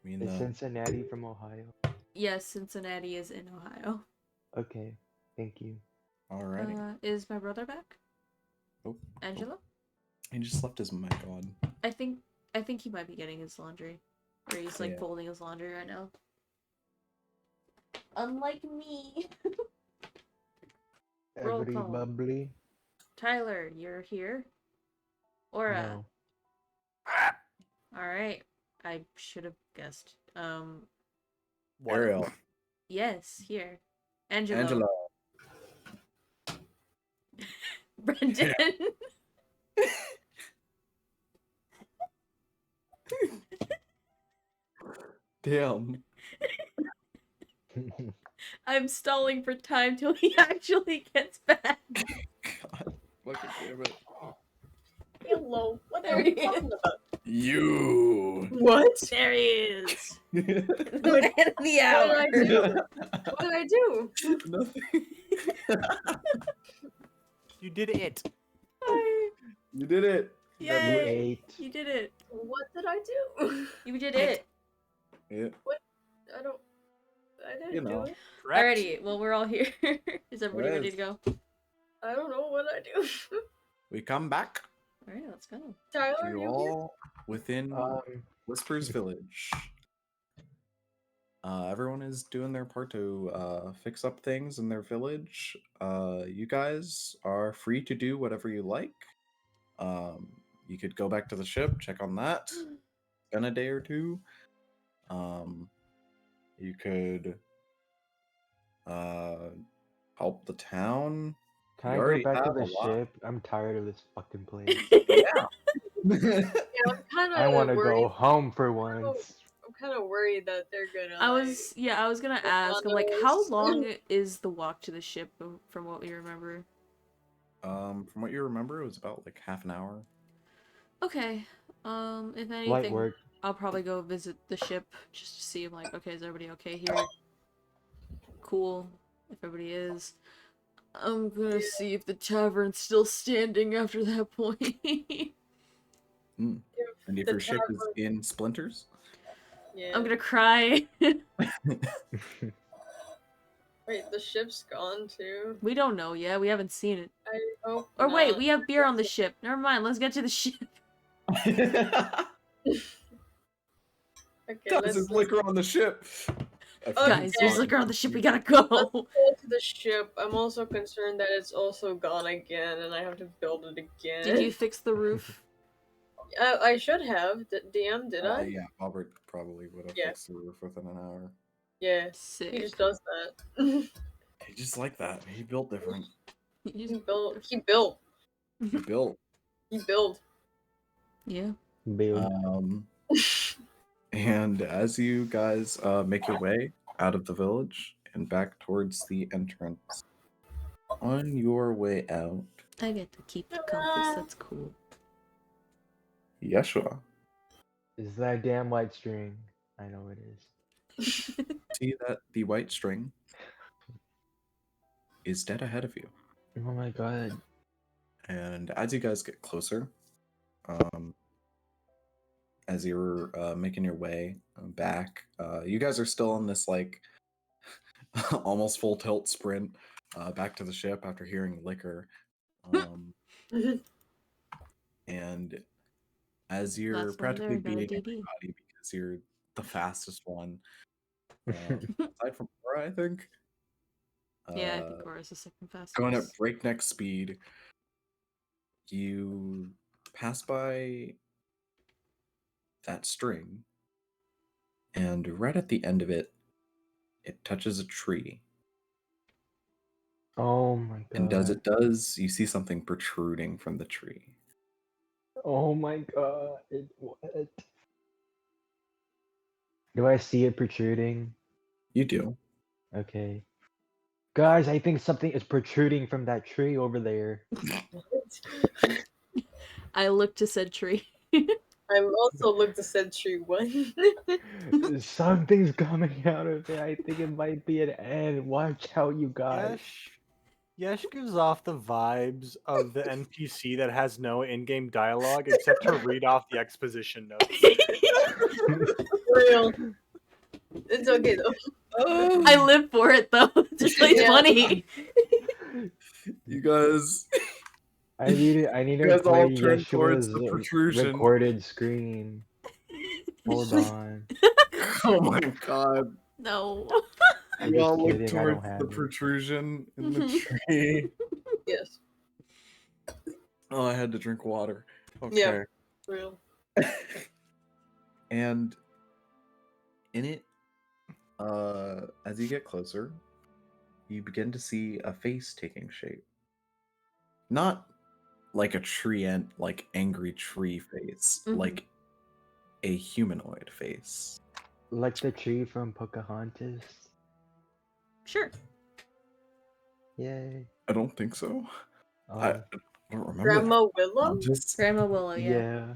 I mean, Is Cincinnati from Ohio? Yes, Cincinnati is in Ohio. Okay, thank you. alrighty. Is my brother back? Oh, Angelo? he just left his mic on. I think he might be getting his laundry. Or he's like folding his laundry right now. Unlike me. Roll Every call. bubbly. Tyler, you're here? Aura. No. Alright. I should have guessed. Ariel. Yes, here. Angelo. Angela. Brendan. Damn. I'm stalling for time till he actually gets back. God, fucking damn it. Hello. What There are he you talking is. about? You. What? There he is. What? The man of the hour. What did I do? What did I do? Nothing. You did it. You did it. Yay! You did it. What did I do? You did it. Yeah. I didn't You know. do it. Correct. Alrighty, well, we're all here. Is everybody ready to go? I don't know what I do. We come back. Alright, let's go. Tyler, are You're you here? all within Whisper's Village. Everyone is doing their part to fix up things in their village. You guys are free to do whatever you like. You could go back to the ship, check on that. Spend a day or two. You could help the town. Can You I already go back to have the a lot. ship? I'm tired of this fucking place. Yeah. Yeah, I'm kind I of want to worried. go home for once. I'm kind of worried that they're gonna. I was gonna ask, I'm like, on how us. long is the walk to the ship from what we remember? From what you remember, it was about like half an hour. Okay. If Light anything, work. I'll probably go visit the ship just to see, like, okay, is everybody okay here? Cool. If everybody is. I'm gonna see if the tavern's still standing after that point. And if The your ship is tavern- in splinters, Yeah. I'm gonna cry. Wait, the ship's gone too. We don't know yet. We haven't seen it. I hope. Or wait, not. we have beer on the ship. Never mind. Let's get to the ship. Okay, guys, let's there's liquor on the ship. Guys, there's liquor on the ship. We gotta go. go to the ship. I'm also concerned that it's also gone again, and I have to build it again. Did you fix the roof? I should have. DM, did I? Yeah, Albert probably would have fixed the roof within an hour. Yeah. Sick. He just does that. He just like that. He built different. He built. He built. He built. He built. Yeah. Build. And as you guys make your way out of the village and back towards the entrance, on your way out, I get to keep the compass. That's cool. Yeshua, Is that damn white string? I know it is. see that the white string is dead ahead of you. Oh my god. And as you guys get closer, as you're making your way back, you guys are still on this like almost full tilt sprint back to the ship after hearing liquor. And as you're practically beating everybody because you're the fastest one, aside from Cora, I think. Yeah, I think Cora's the second fastest. Going at breakneck speed, you pass by that string, and right at the end of it, it touches a tree. Oh my god. And as it does, you see something protruding from the tree. Oh my god. What? Do I see it protruding? You do. Okay. Guys, I think something is protruding from that tree over there. I look to said tree. I also looked at said tree one. Something's coming out of it. I think it might be an end. Watch out, you guys. Yesh gives off the vibes of the NPC that has no in-game dialogue except to read off the exposition notes. Real. It's okay though. I live for it though. It's really Yeah. funny. You guys, I need you to guys play all turn towards Yeshua's the protrusion. recorded screen. Hold on. Oh my god. No. I'm You all just look kidding. I don't towards have the it. protrusion in the tree. Yes. Oh, I had to drink water. Okay. Yeah. Real. And in it, as you get closer, you begin to see a face taking shape. Not like a like angry tree face, Mhm. like a humanoid face. Like the tree from Pocahontas. Sure. Yay. I don't think so. I Oh, don't remember. Grandma Willow? Just Grandma Willow, yeah. yeah.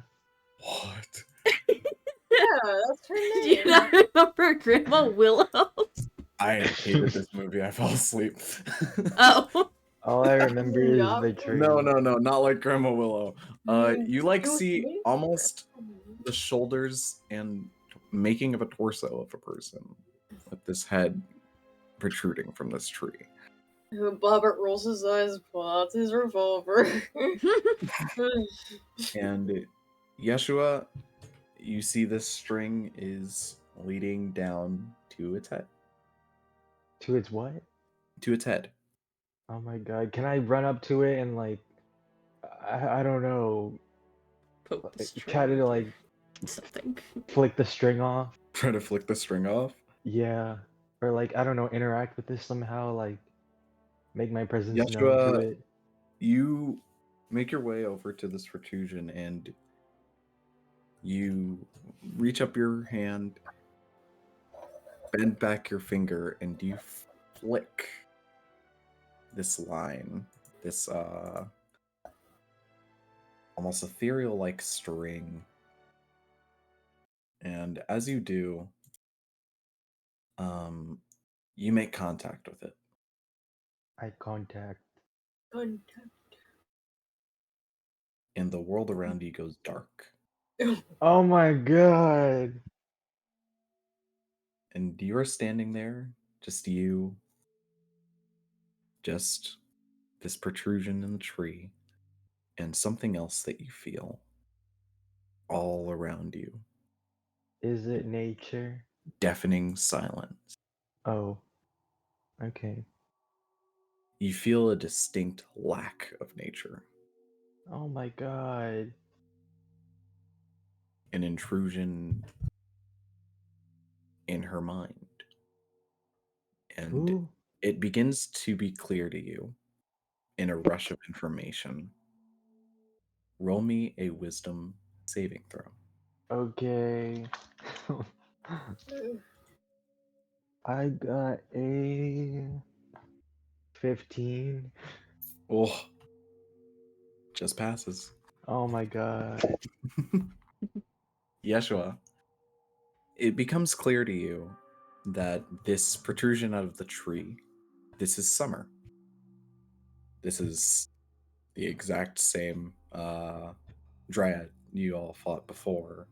what? Yeah, that's her Do you name. not remember Grandma Willow? I hated this movie. I fell asleep. Oh. All I remember is Yeah. the tree. No, not like Grandma Willow. You like You see think? almost the shoulders and making of a torso of a person with this head protruding from this tree. Bobbert rolls his eyes, pulls out his revolver. And Yeshua, you see this string is leading down to its head. To its what? To its head. Oh my god. Can I run up to it and like I don't know, Poke the try string. to like Something. flick the string off? Try to flick the string off. Yeah. Or like I don't know, interact with this somehow, like make my presence known to Yeshua, it. you make your way over to this protrusion and you reach up your hand, bend back your finger, and you flick this line, this almost ethereal like string. And as you do, you make contact with it. Eye contact. And the world around you goes dark. Oh my god. And you're standing there, just you, just this protrusion in the tree, and something else that you feel all around you. Is it nature? Deafening silence. Oh. Okay. You feel a distinct lack of nature. Oh my god. An intrusion in her mind. And Who? it begins to be clear to you in a rush of information. Roll me a wisdom saving throw. Okay. I got a 15. Oh, just passes. Oh my god. Yeshua, it becomes clear to you that this protrusion out of the tree, this is summer. This is the exact same dryad you all fought before.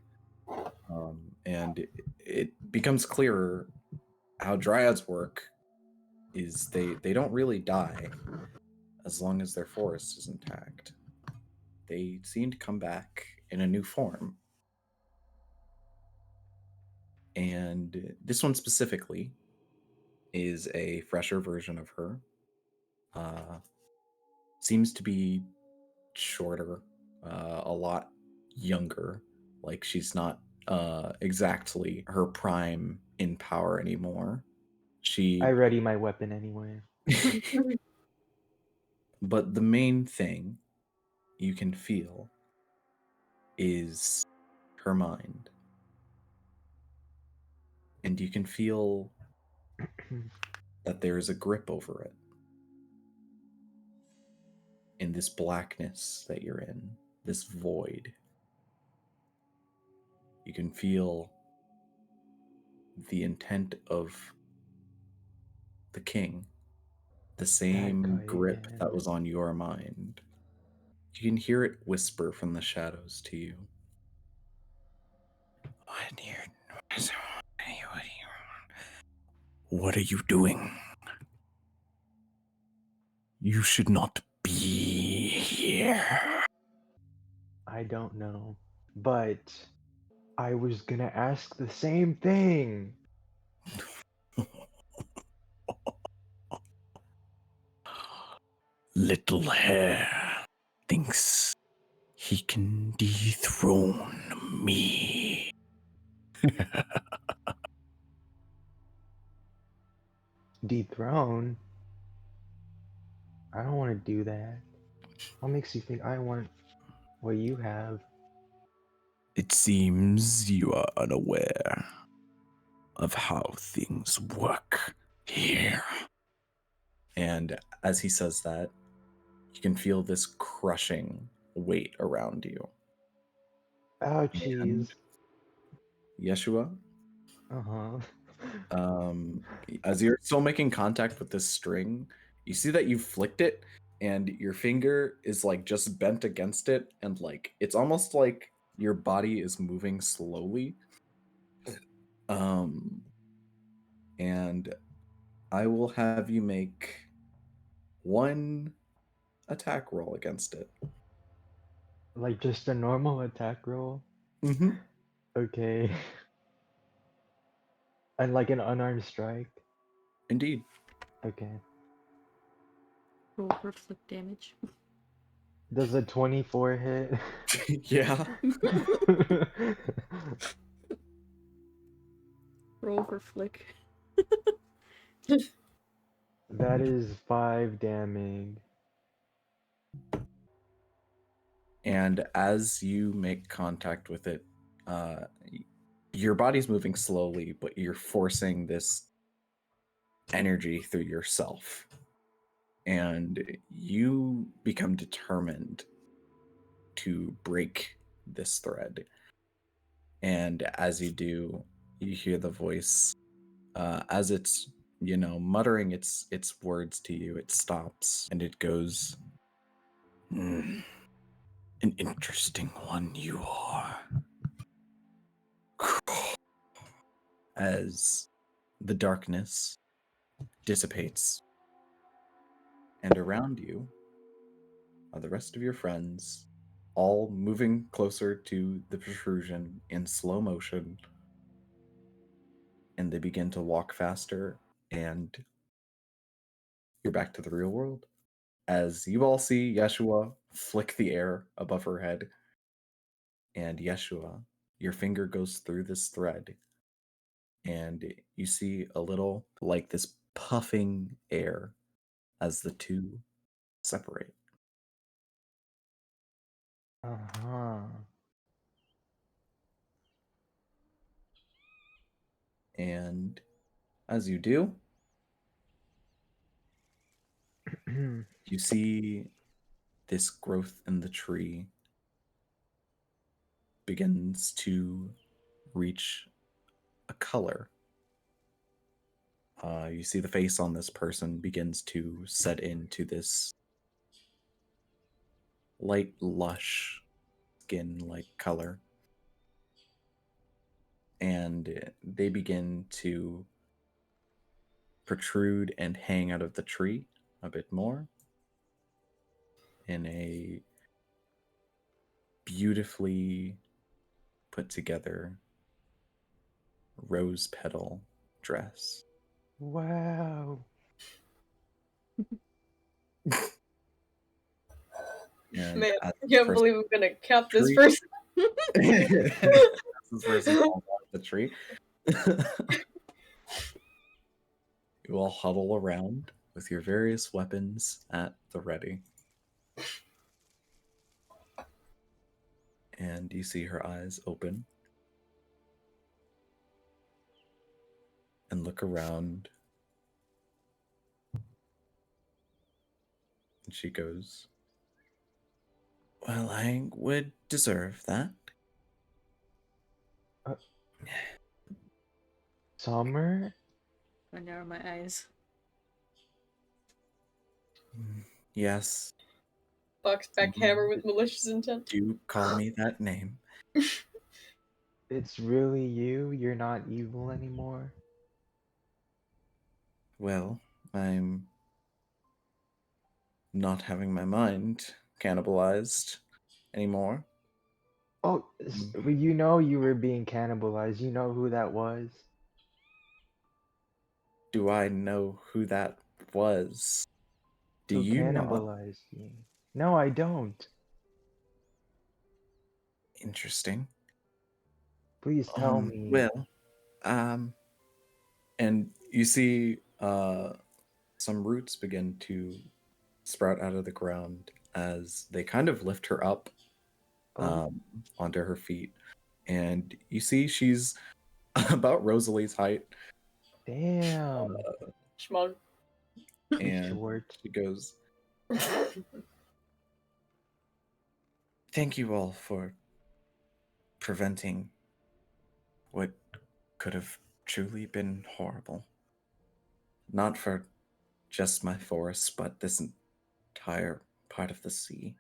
And it becomes clearer how dryads work is they don't really die as long as their forest is intact. They seem to come back in a new form. And this one specifically is a fresher version of her. Seems to be shorter, a lot younger. Like she's not exactly her prime in power anymore. I ready my weapon anyway. But the main thing you can feel is her mind. And you can feel that there is a grip over it. In this blackness that you're in, this void. You can feel the intent of the king, the same guy grip again. that was on your mind. You can hear it whisper from the shadows to you. What are you doing? You should not be here. I don't know. But I was gonna ask the same thing. Little Hare thinks he can dethrone me. Dethrone? I don't want to do that. What makes you think I want what you have? It seems you are unaware of how things work here. And as he says that, you can feel this crushing weight around you. Ouchies. Yeshua, Uh-huh. as you're still making contact with this string, you see that you flicked it and your finger is like just bent against it, and like it's almost like your body is moving slowly. And I will have you make one attack roll against it. Like just a normal attack roll? Mm-hmm. Okay. And like an unarmed strike? Indeed. Okay. Roll for flick damage. Does a 24 hit? Yeah. Roll for flick. That is 5 damage. And as you make contact with it, your body's moving slowly, but you're forcing this energy through yourself. And you become determined to break this thread. And as you do, you hear the voice as it's, muttering its words to you. It stops and it goes, an interesting one you are. As the darkness dissipates, and around you are the rest of your friends, all moving closer to the protrusion in slow motion, and they begin to walk faster, and you're back to the real world. As you all see Yeshua flick the air above her head, and Yeshua, your finger goes through this thread, and you see a little, like this puffing air as the two separate. Uh-huh. And as you do, you see this growth in the tree begins to reach a color. You see the face on this person begins to set into this light, lush, skin-like color. And they begin to protrude and hang out of the tree a bit more in a beautifully put together rose petal dress. Wow. And Man, as I this can't person believe I'm gonna cap this tree- person. this person falls off the tree. You all huddle around with your various weapons at the ready. And you see her eyes open and look around. And she goes, "Well, I would deserve that." Summer? I narrow my eyes. Yes, Box back hammer with malicious intent. do call me that name. it's really you? You're not evil anymore? Well, I'm not having my mind cannibalized anymore. Oh, Mm. but you know you were being cannibalized. You know who that was? Do I know who that was? Do Who you not? cannibalized you? No, I don't. Interesting. Please tell me. Well, and you see some roots begin to sprout out of the ground as they kind of lift her up Oh, onto her feet. And you see she's about Rosalie's height, damn. Schmug. and Short. she goes, "Thank you all for preventing what could have truly been horrible. Not for just my forest, but this entire part of the sea.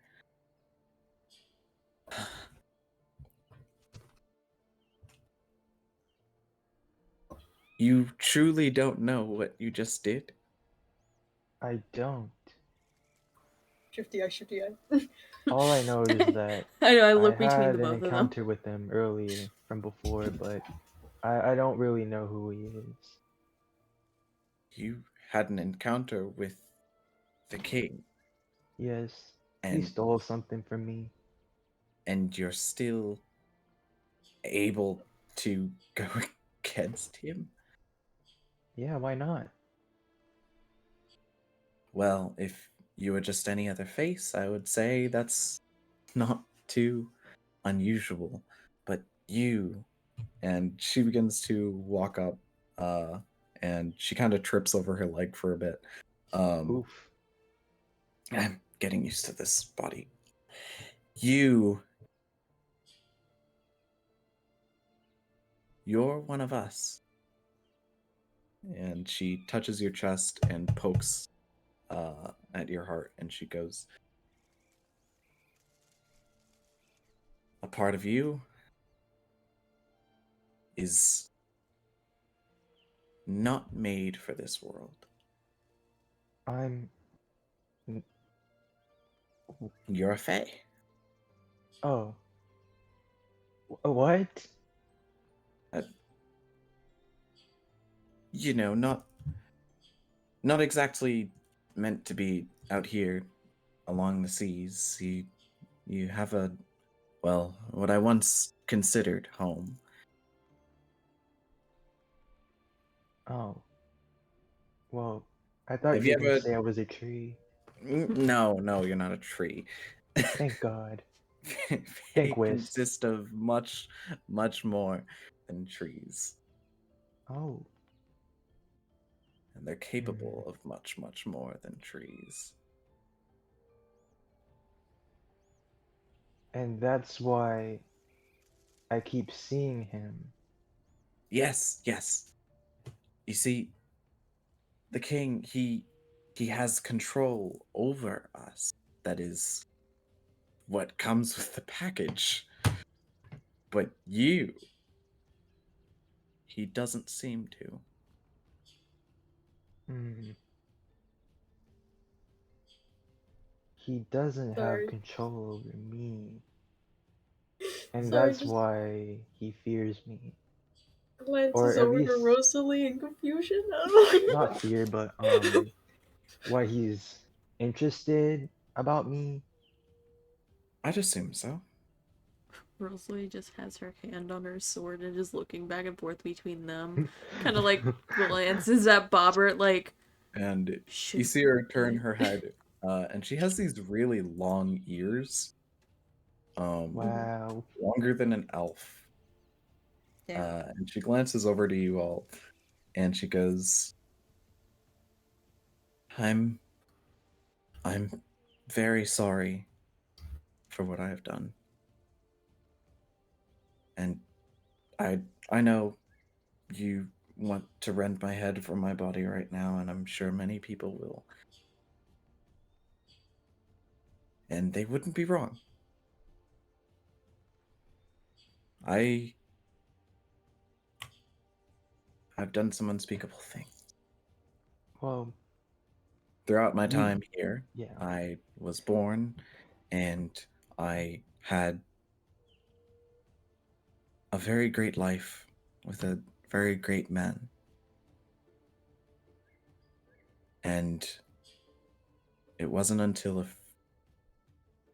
You truly don't know what you just did?" I don't. Shifty eye, shifty eye. All I know is that I know, I I look between the had an both of them. encounter with him earlier from before, but I don't really know who he is. You had an encounter with the king, Yes, he and stole something from me. you're still able to go against him? Yeah, why not? Well, if you were just any other face, I would say that's not too unusual. But you, and she begins to walk up, and she kind of trips over her leg for a bit. Oof. I'm getting used to this body. You're one of us. And she touches your chest and pokes at your heart, and she goes, "A part of you is not made for this world. I'm. You're a fae." Oh. What? Uh, you know, not exactly meant to be out here along the seas. You have a, well, what I once considered home. Oh. Well, I thought Have you you were gonna ever? say I was a tree. No, you're not a tree. Thank God. They Thank Whis. consist of much, much more than trees, Oh. and they're Hmm. capable of much, much more than trees. And that's why I keep seeing him. Yes, yes. You see, the king, he has control over us. That is what comes with the package. But you, he doesn't seem to. Hmm. He doesn't have Sorry. control over me. And Sorry, that's just why he fears me. Or glances at over to least Rosalie in confusion. I don't not know. fear, but why he's interested about me. I'd assume so. Rosalie just has her hand on her sword and is looking back and forth between them. Kind of like glances at Bobbert like, And you should see her turn we? her head, and she has these really long ears, Wow. longer than an elf. Damn. And she glances over to you all, and she goes, "I'm I'm very sorry for what I have done, and I I know you want to rend my head from my body right now, and I'm sure many people will, and they wouldn't be wrong. I I've done some unspeakable things. Well, Throughout my You- time here, yeah. I was born and I had a very great life with a very great man. And it wasn't until a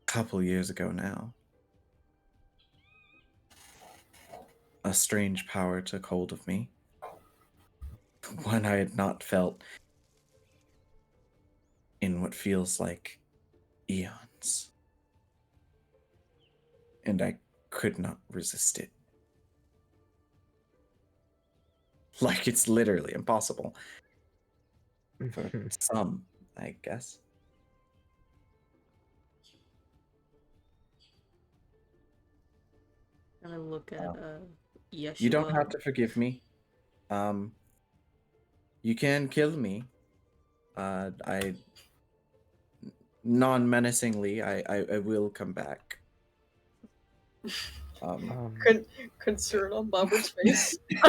couple years ago now, a strange power took hold of me, one I had not felt in what feels like eons. And I could not resist it. Like it's literally impossible. For some, I guess. I'm gonna look at Yeshua. You don't have to forgive me. You can kill me. I non-menacingly, I will come back. Concern on Bobber's face. Yeah,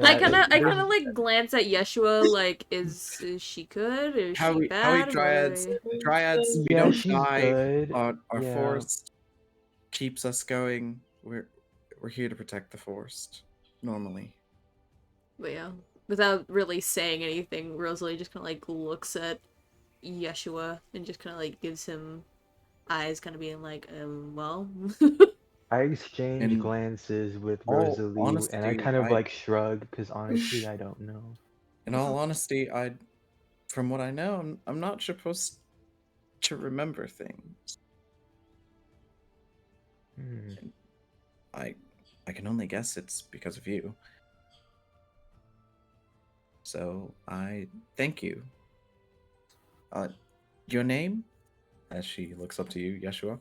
I kind of there's- like glance at Yeshua, like, is she good? Is How she we bad? dryads What dryads we Yeah, don't she's die. good. Our Yeah. forest keeps us going. We're here to protect the forest normally. But yeah, without really saying anything, Rosalie just kind of like looks at Yeshua and just kind of like gives him eyes, kind of being like, well. I exchange And glances with all Rosalie, and I honesty, kind of I- like shrug because honestly, I don't know. In all honesty, from what I know, I'm not supposed to remember things. Hmm. I can only guess it's because of you. So I thank you. Your name? As she looks up to you, Yeshua.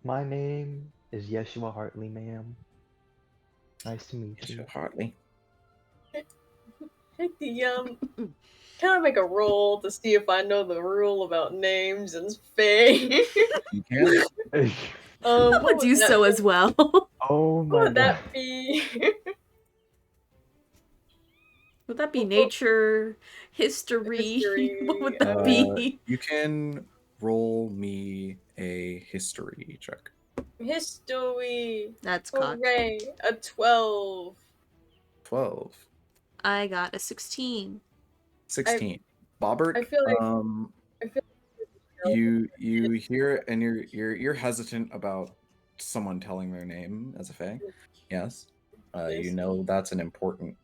My name is Yeshua Hartley, ma'am. Nice to meet you. Yeshua Hartley. Hey, can I make a roll to see if I know the rule about names and Faye? You can. I What would do that so be? as well. Oh What my would god. that be? Would that be nature, history? What would that be? You can roll me a history check. History. That's cocked. Hooray! A 12. 12. I got a 16. 16. Bobbert, I feel like you hear it and you're hesitant about someone telling their name as a fae. Yes. You know that's an important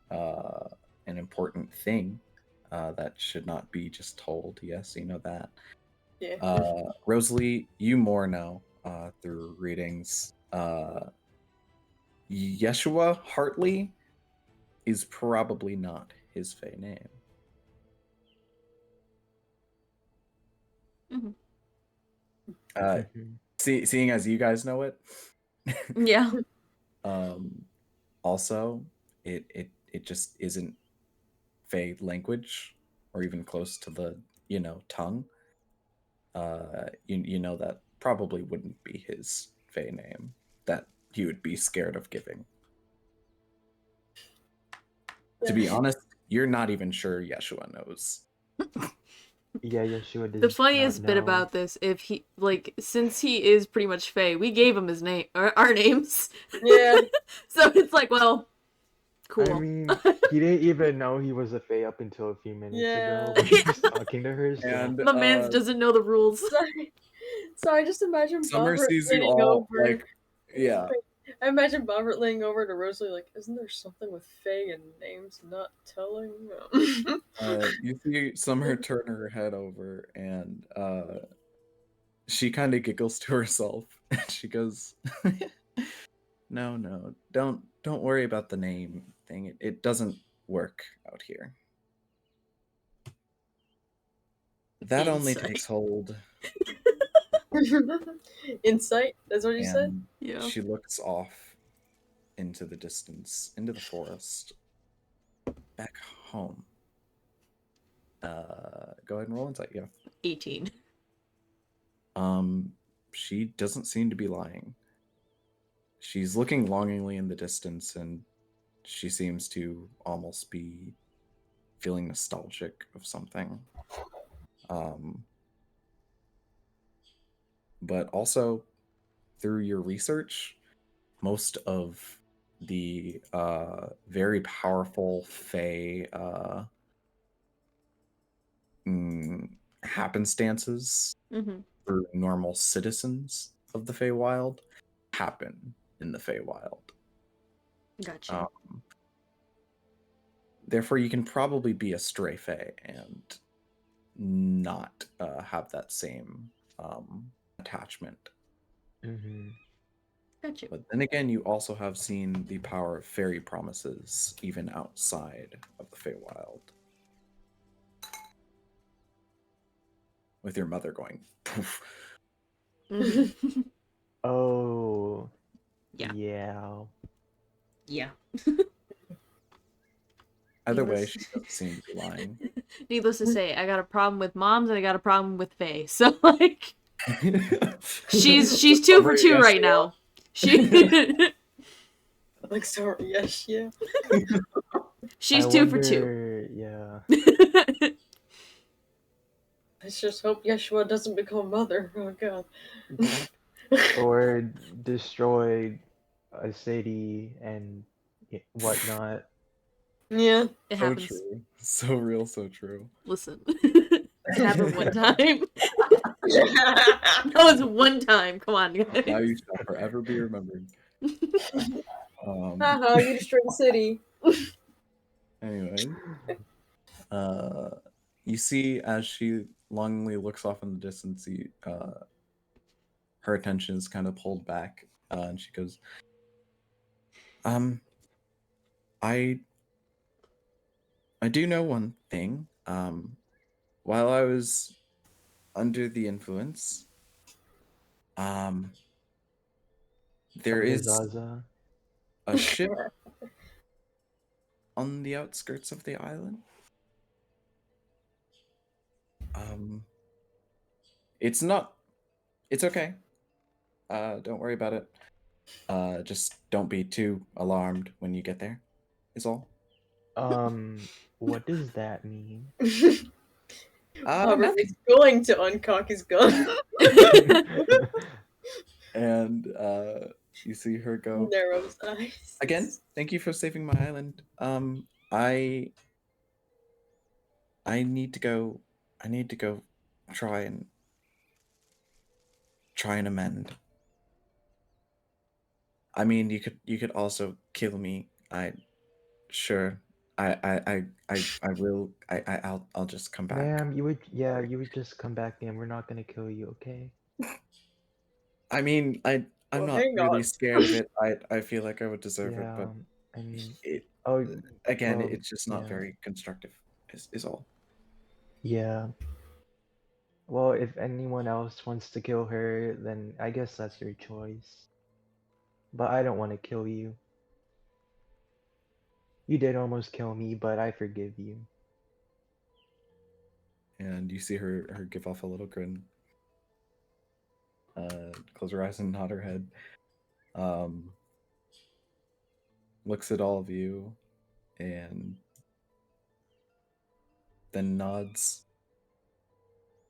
thing that should not be just told. Yes, you know that. Yeah. Rosalie, you more know through readings. Yeshua Hartley is probably not his fae name. Mhm. Seeing as you guys know it, Yeah. also it just isn't fae language or even close to the tongue. You know that probably wouldn't be his fae name that he would be scared of giving. To be honest, you're not even sure Yeshua knows. Yeah, Yeshua does The funniest not bit know. about this, if he, like, since he is pretty much Fae, we gave him his name, or our names. Yeah. So it's like, well, cool. I mean, he didn't even know he was a fae up until a few minutes Yeah. ago when he was talking to her. So. And My man doesn't know the rules. So I just imagine Summer Bobbert sees you leaning all over. like, yeah. I imagine Bobbert leaning over to Rosalie like, isn't there something with Faye and names not telling? You see Summer turn her head over and she kind of giggles to herself and she goes, no, don't worry about the name thing. It doesn't work out here. That only Insight. takes hold. Insight? That's what you said? And Yeah. she looks off into the distance, into the forest, back home. Go ahead and roll insight. Yeah. 18. She doesn't seem to be lying. She's looking longingly in the distance, and she seems to almost be feeling nostalgic of something. But also, through your research, most of the very powerful Fae happenstances Mm-hmm. for normal citizens of the Feywild happen in the Feywild. Gotcha. Therefore, you can probably be a stray Fey and not have that same attachment. Mm-hmm. Gotcha. But then again, you also have seen the power of fairy promises even outside of the Feywild. With your mother going, poof. Mhm. Oh. Yeah. Yeah. Yeah. Either way, Needless- she doesn't seem to be lying. Needless to say, I got a problem with moms and I got a problem with Faye. So like, she's 2 for 2 Yes, right you now. She Like, sorry, yes, yeah. she's I 2 for 2. wonder, yeah. Let's just hope Yeshua doesn't become mother. Oh god. Or destroy a city and whatnot. Yeah. It So happens. true. So real, so true. Listen, it happened one time. That was one time. Come on, Now guys. you shall forever be remembered. Haha, you destroyed the city. Anyway, you see as she longingly looks off in the distance, her attention is kind of pulled back, and she goes, I do know one thing. While I was under the influence, there From the is Zaza. a ship on the outskirts of the island. It's not. It's okay. Don't worry about it. Just don't be too alarmed when you get there. Is all. What does that mean? Robert Nothing. is going to uncock his gun. And you see her go Narrows eyes. again. Thank you for saving my island. I need to go. I need to go try and amend. I mean, you could also kill me. Sure. I will. I'll just come back. Ma'am, you Sorry. would just come back, ma'am. We're not gonna kill you, okay? I mean, I'm Well, not hang really on. scared of it. I feel like I would deserve it, Yeah, but I mean, it oh, again, well, it's just not yeah. very constructive. Is all. Yeah. Well, if anyone else wants to kill her, then I guess that's your choice. But I don't want to kill you. You did almost kill me, but I forgive you. And you see her give off a little grin. Close her eyes and nod her head. Looks at all of you, and then nods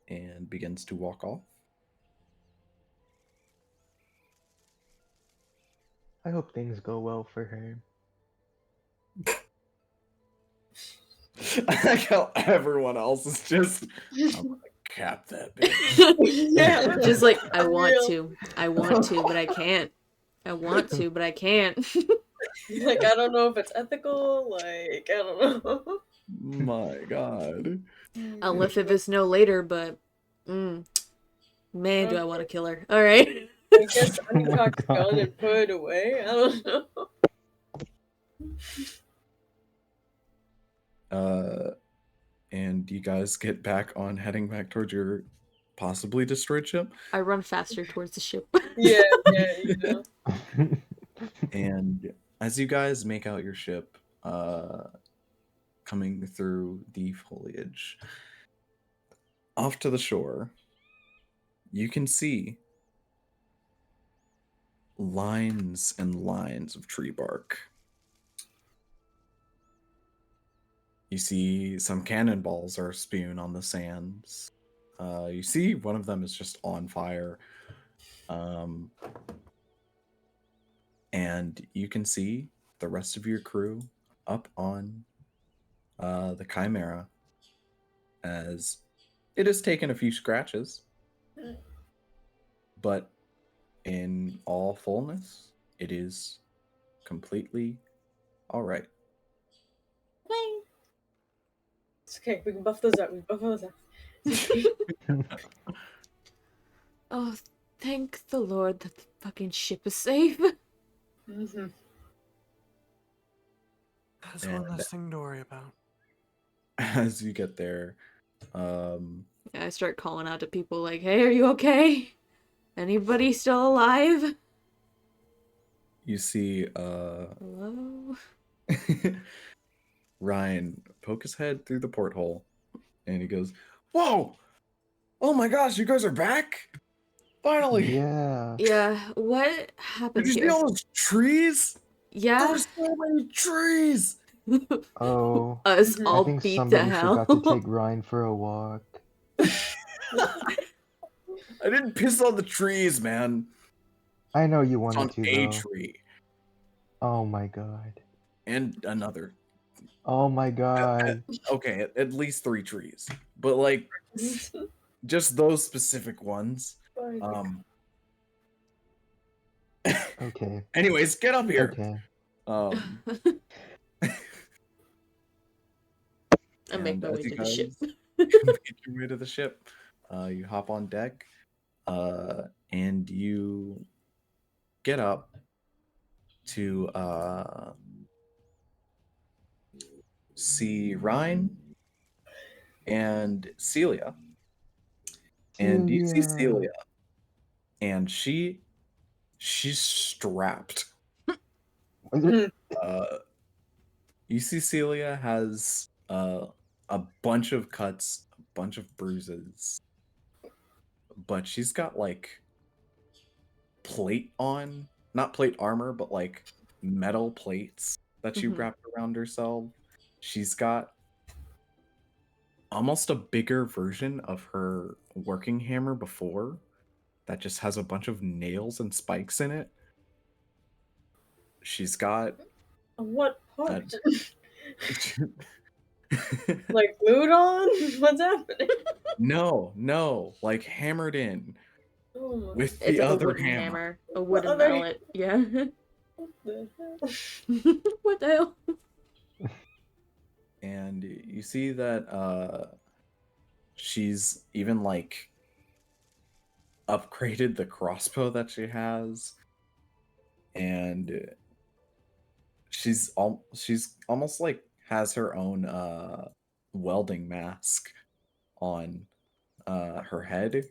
and begins to walk off. I hope things go well for her. I like how everyone else is just, I'm gonna cap that bitch. Yeah. Just like I For want real. to, but I can't. I want to, but I can't. Like, I don't know if it's ethical. Like, I don't know. My God. I'll lift if it's no later, but man, do I want to kill her. All right. I guess Oh my uncock his gun God. and put it away. I don't know. And you guys get back on heading back towards your possibly destroyed ship. I run faster towards the ship. Yeah, you know. And as you guys make out your ship, coming through the foliage, off to the shore, you can see lines and lines of tree bark You see some cannonballs are spewing on the sands. You see one of them is just on fire. And you can see the rest of your crew up on the Chimera, as it has taken a few scratches, but in all fullness, it is completely all right. Bang. It's okay. We can buff those out. We can buff those out. Oh, thank the Lord that the fucking ship is safe. Mm-hmm. That's one And less thing to worry about. as you get there, I start calling out to people like, hey, are you okay? Anybody still alive? you see Hello? Ryan poke his head through the porthole, and he goes, "Whoa! Oh my gosh, you guys are back! Finally! Yeah. Yeah, what Did happened you see here? all those trees? There Yeah? were so many trees! Oh, Us Mhm. I all think beat to somebody hell. forgot to take Ryan for a walk. I didn't piss on the trees, man. I know you It's wanted on to, a though. tree Oh my god. and another. Oh my god. Okay, at least 3 trees, but like just those specific ones. Okay. Anyways, get up here. Okay. I make And my way as you to the ship. guys make your way to the ship, you hop on deck, and you get up to see Ryan and Celia. And you see Celia, and she's strapped. You see Celia has a bunch of cuts, a bunch of bruises, but she's got like plate on, not plate armor, but like metal plates that she Mhm. wrapped around herself. She's got almost a bigger version of her working hammer before that just has a bunch of nails and spikes in it. She's got What part? that. Like glued on? What's happening? No, like hammered in Oh my. with It's the like a other wooden hammer. hammer. A wooden other- mallet. Yeah. What the hell? What the hell? And you see that she's even like upgraded the crossbow that she has, and she's almost like has her own welding mask on her head.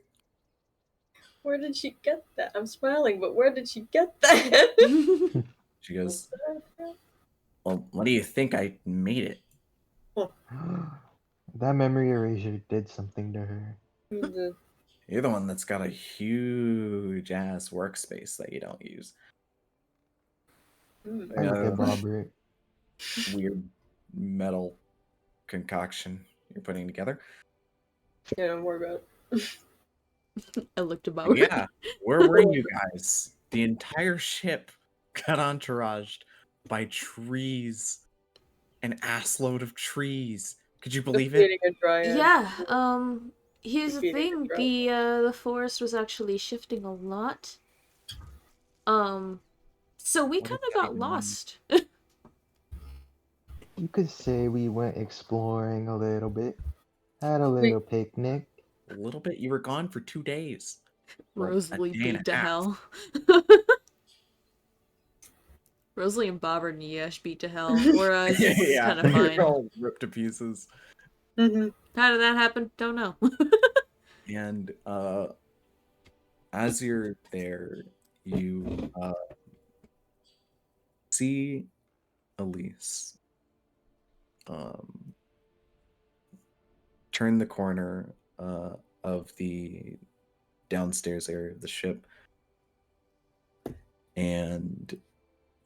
Where did she get that? I'm smiling, but where did she get that? She goes, "Well, what do you think? I made it." That memory erasure did something to her. You're the one that's got a huge ass workspace that you don't use. I look at Robert. Weird metal concoction you're putting together. Yeah, don't worry about it. I looked about. But yeah, where were you guys? The entire ship got entouraged by trees. An assload of trees. Could you believe it? Defeating a dryad. Yeah, here's the Defeating a thing, drought. the forest was actually shifting a lot. So we What kind does of that got even mean? lost. You could say we went exploring a little bit. Had a little picnic. A little bit. You were gone for 2 days. Well, a Rosalie day and beat a to half. hell. Rosalie and Bobber and Yesh beat to hell. We're Yeah, kind of you're fine. all ripped to pieces. Mhm. How did that happen? Don't know. And as you're there, you see Elise turn the corner of the downstairs area of the ship, and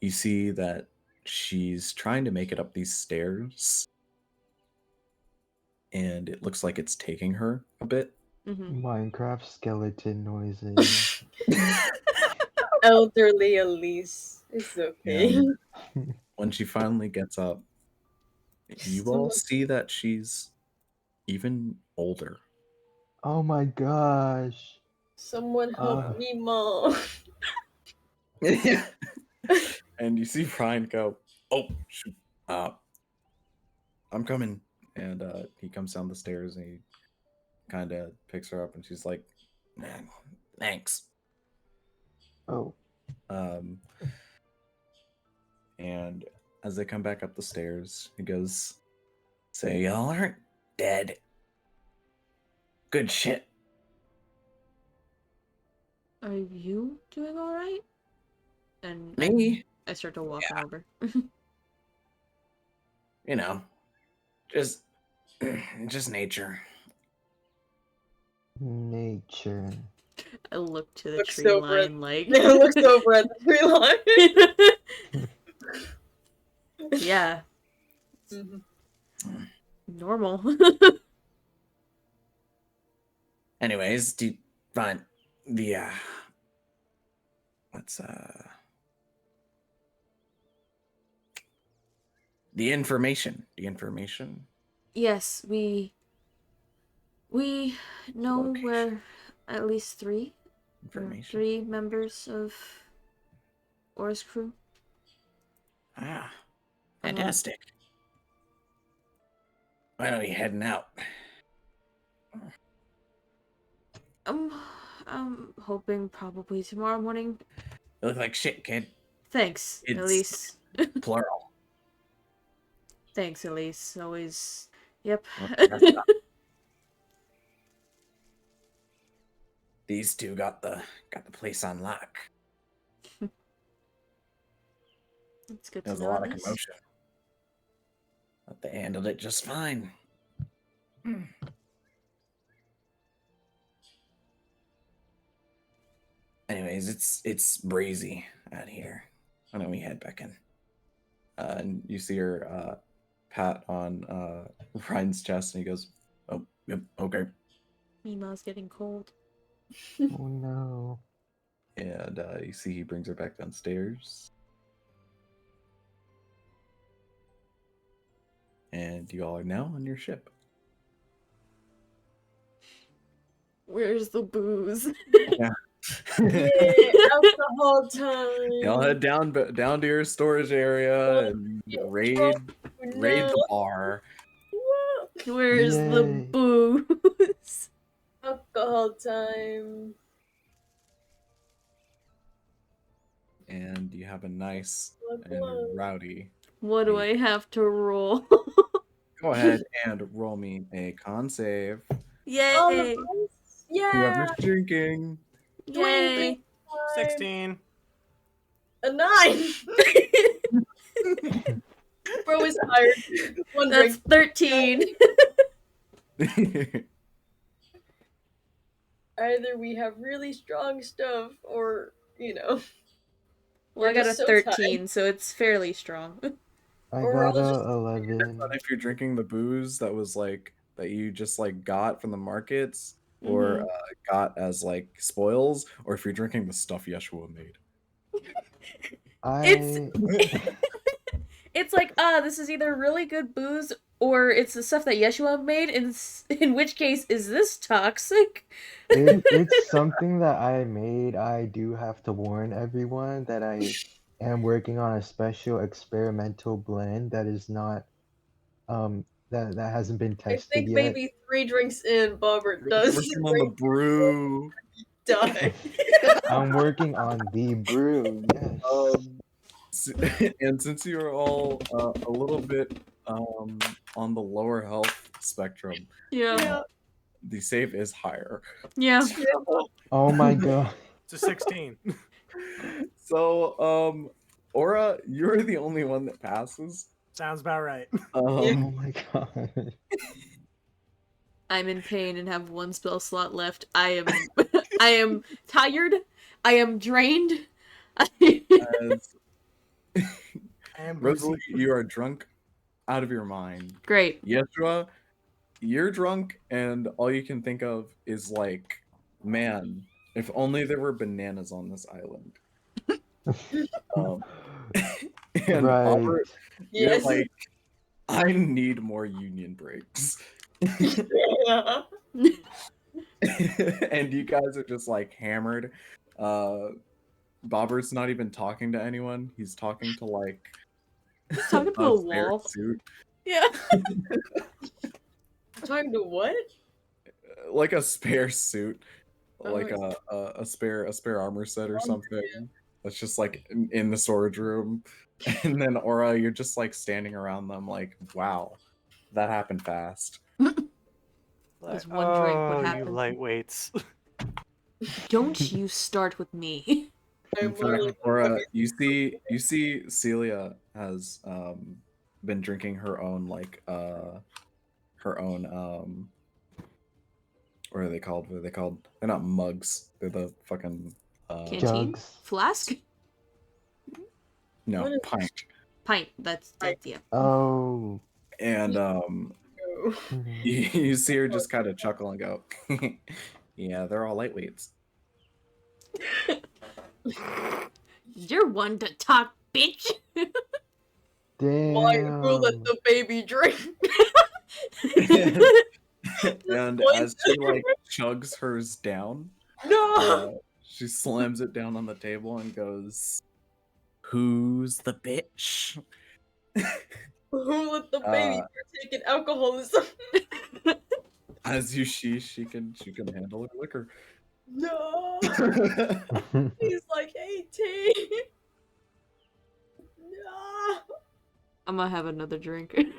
you see that she's trying to make it up these stairs, and it looks like it's taking her a bit. Mm-hmm. Minecraft skeleton noises. Elderly Elise. It's okay. And when she finally gets up, you all see that she's even older. Oh my gosh. Someone help Uh. me, Mom. And you see Brian go, "Oh, shoot. I'm coming." And he comes down the stairs and he kind of picks her up and she's like, "Man, thanks." Oh. And as they come back up the stairs, he goes, "So y'all aren't dead. Good shit." Are you doing all right? And Me? I start to walk over. You know, just nature. Nature. I look to the Looks tree over at- line like. Looks over at the tree line. Yeah, Mhm. normal. Anyways, do you find the what's the information? The information? Yes, we know Location. where at least three Information. members of Aura's crew. Ah, fantastic. When are we heading out? I'm hoping probably tomorrow morning. You look like shit, kid. Thanks, It's- Elise. Plural. Thanks, Elise. Always. Yep. These two got the place on lock. It's good to There was a know. lot at of least. commotion, but they handled it just fine. Anyways, it's breezy out here. Why don't we head back in? And you see her pat on Ryan's chest, and he goes, "Oh, yep, okay." Mima's getting cold. Oh no. And you see he brings her back downstairs. And you all are now on your ship. Where's the booze? Yeah. Yeah, alcohol time. Y'all head down to your storage area and raid the bar. Where's the Yay. booze? Alcohol time. And you have a nice Look, and look. rowdy. What do I have to roll? Go ahead and roll me a con save. Yay! All of us? Yeah. Whoever's drinking. Yay! 16. A 9. Bro is tired. One That's drink. 13. Either we have really strong stuff, or Well, we're I got a just so 13, so it's fairly strong. I Or we're got all a just- 11. But if you're drinking the booze that was like that you just like got from the markets or got as like spoils, or if you're drinking the stuff Yeshua made. It's like, this is either really good booze or it's the stuff that Yeshua made, in which case, is this toxic? It's something that I made. I do have to warn everyone that I am working on a special experimental blend that is not that hasn't been I tested think yet. maybe 3 drinks in, Bobbert does. Working on the brew. Die. I'm working on the brew. Yes. And since you are all a little bit on the lower health spectrum, Yeah. the save is higher. Yeah. Oh my god. It's a 16. So, Aura, you're the only one that passes. Sounds about right. Oh my god. I'm in pain and have 1 spell slot left. I am tired. I am drained. As I am Rosalie, boozy. you are drunk out of your mind. Great. Yeshua, you're drunk, and all you can think of is like, man, if only there were bananas on this island. Um, and Right. Albert, you're Yes. like, I need more union breaks. Yeah. And you guys are just like hammered. Bobbert's not even talking to anyone. He's talking to like He's talking to a spare wall. suit, Yeah. Talking to what? like a spare suit, Oh, like it's- a spare armor set or Armor, something. That's just like in the storage room. And then Aura, you're just like standing around them, like, wow, that happened fast. There's one drink, what Oh, you happened? lightweights. Don't you start with me. In I'm fact, literally Aura, you see Celia has been drinking her own what are they called? What are they called? They're not mugs. They're the fucking Canteen? Jugs. Flask? no, What is- pint. Pint. That's yeah. Oh. And Oh. you see her just kind of chuckle and go, yeah, they're all lightweights. You're one to talk, bitch. Why who let Damn. the baby drink? And as she like chugs hers down, No. she slams it down on the table and goes, "Who's the bitch?" Who let the baby partake in alcoholism? As you she can handle her liquor. No. He's like 18. No. I'm gonna have another drink. Drinking.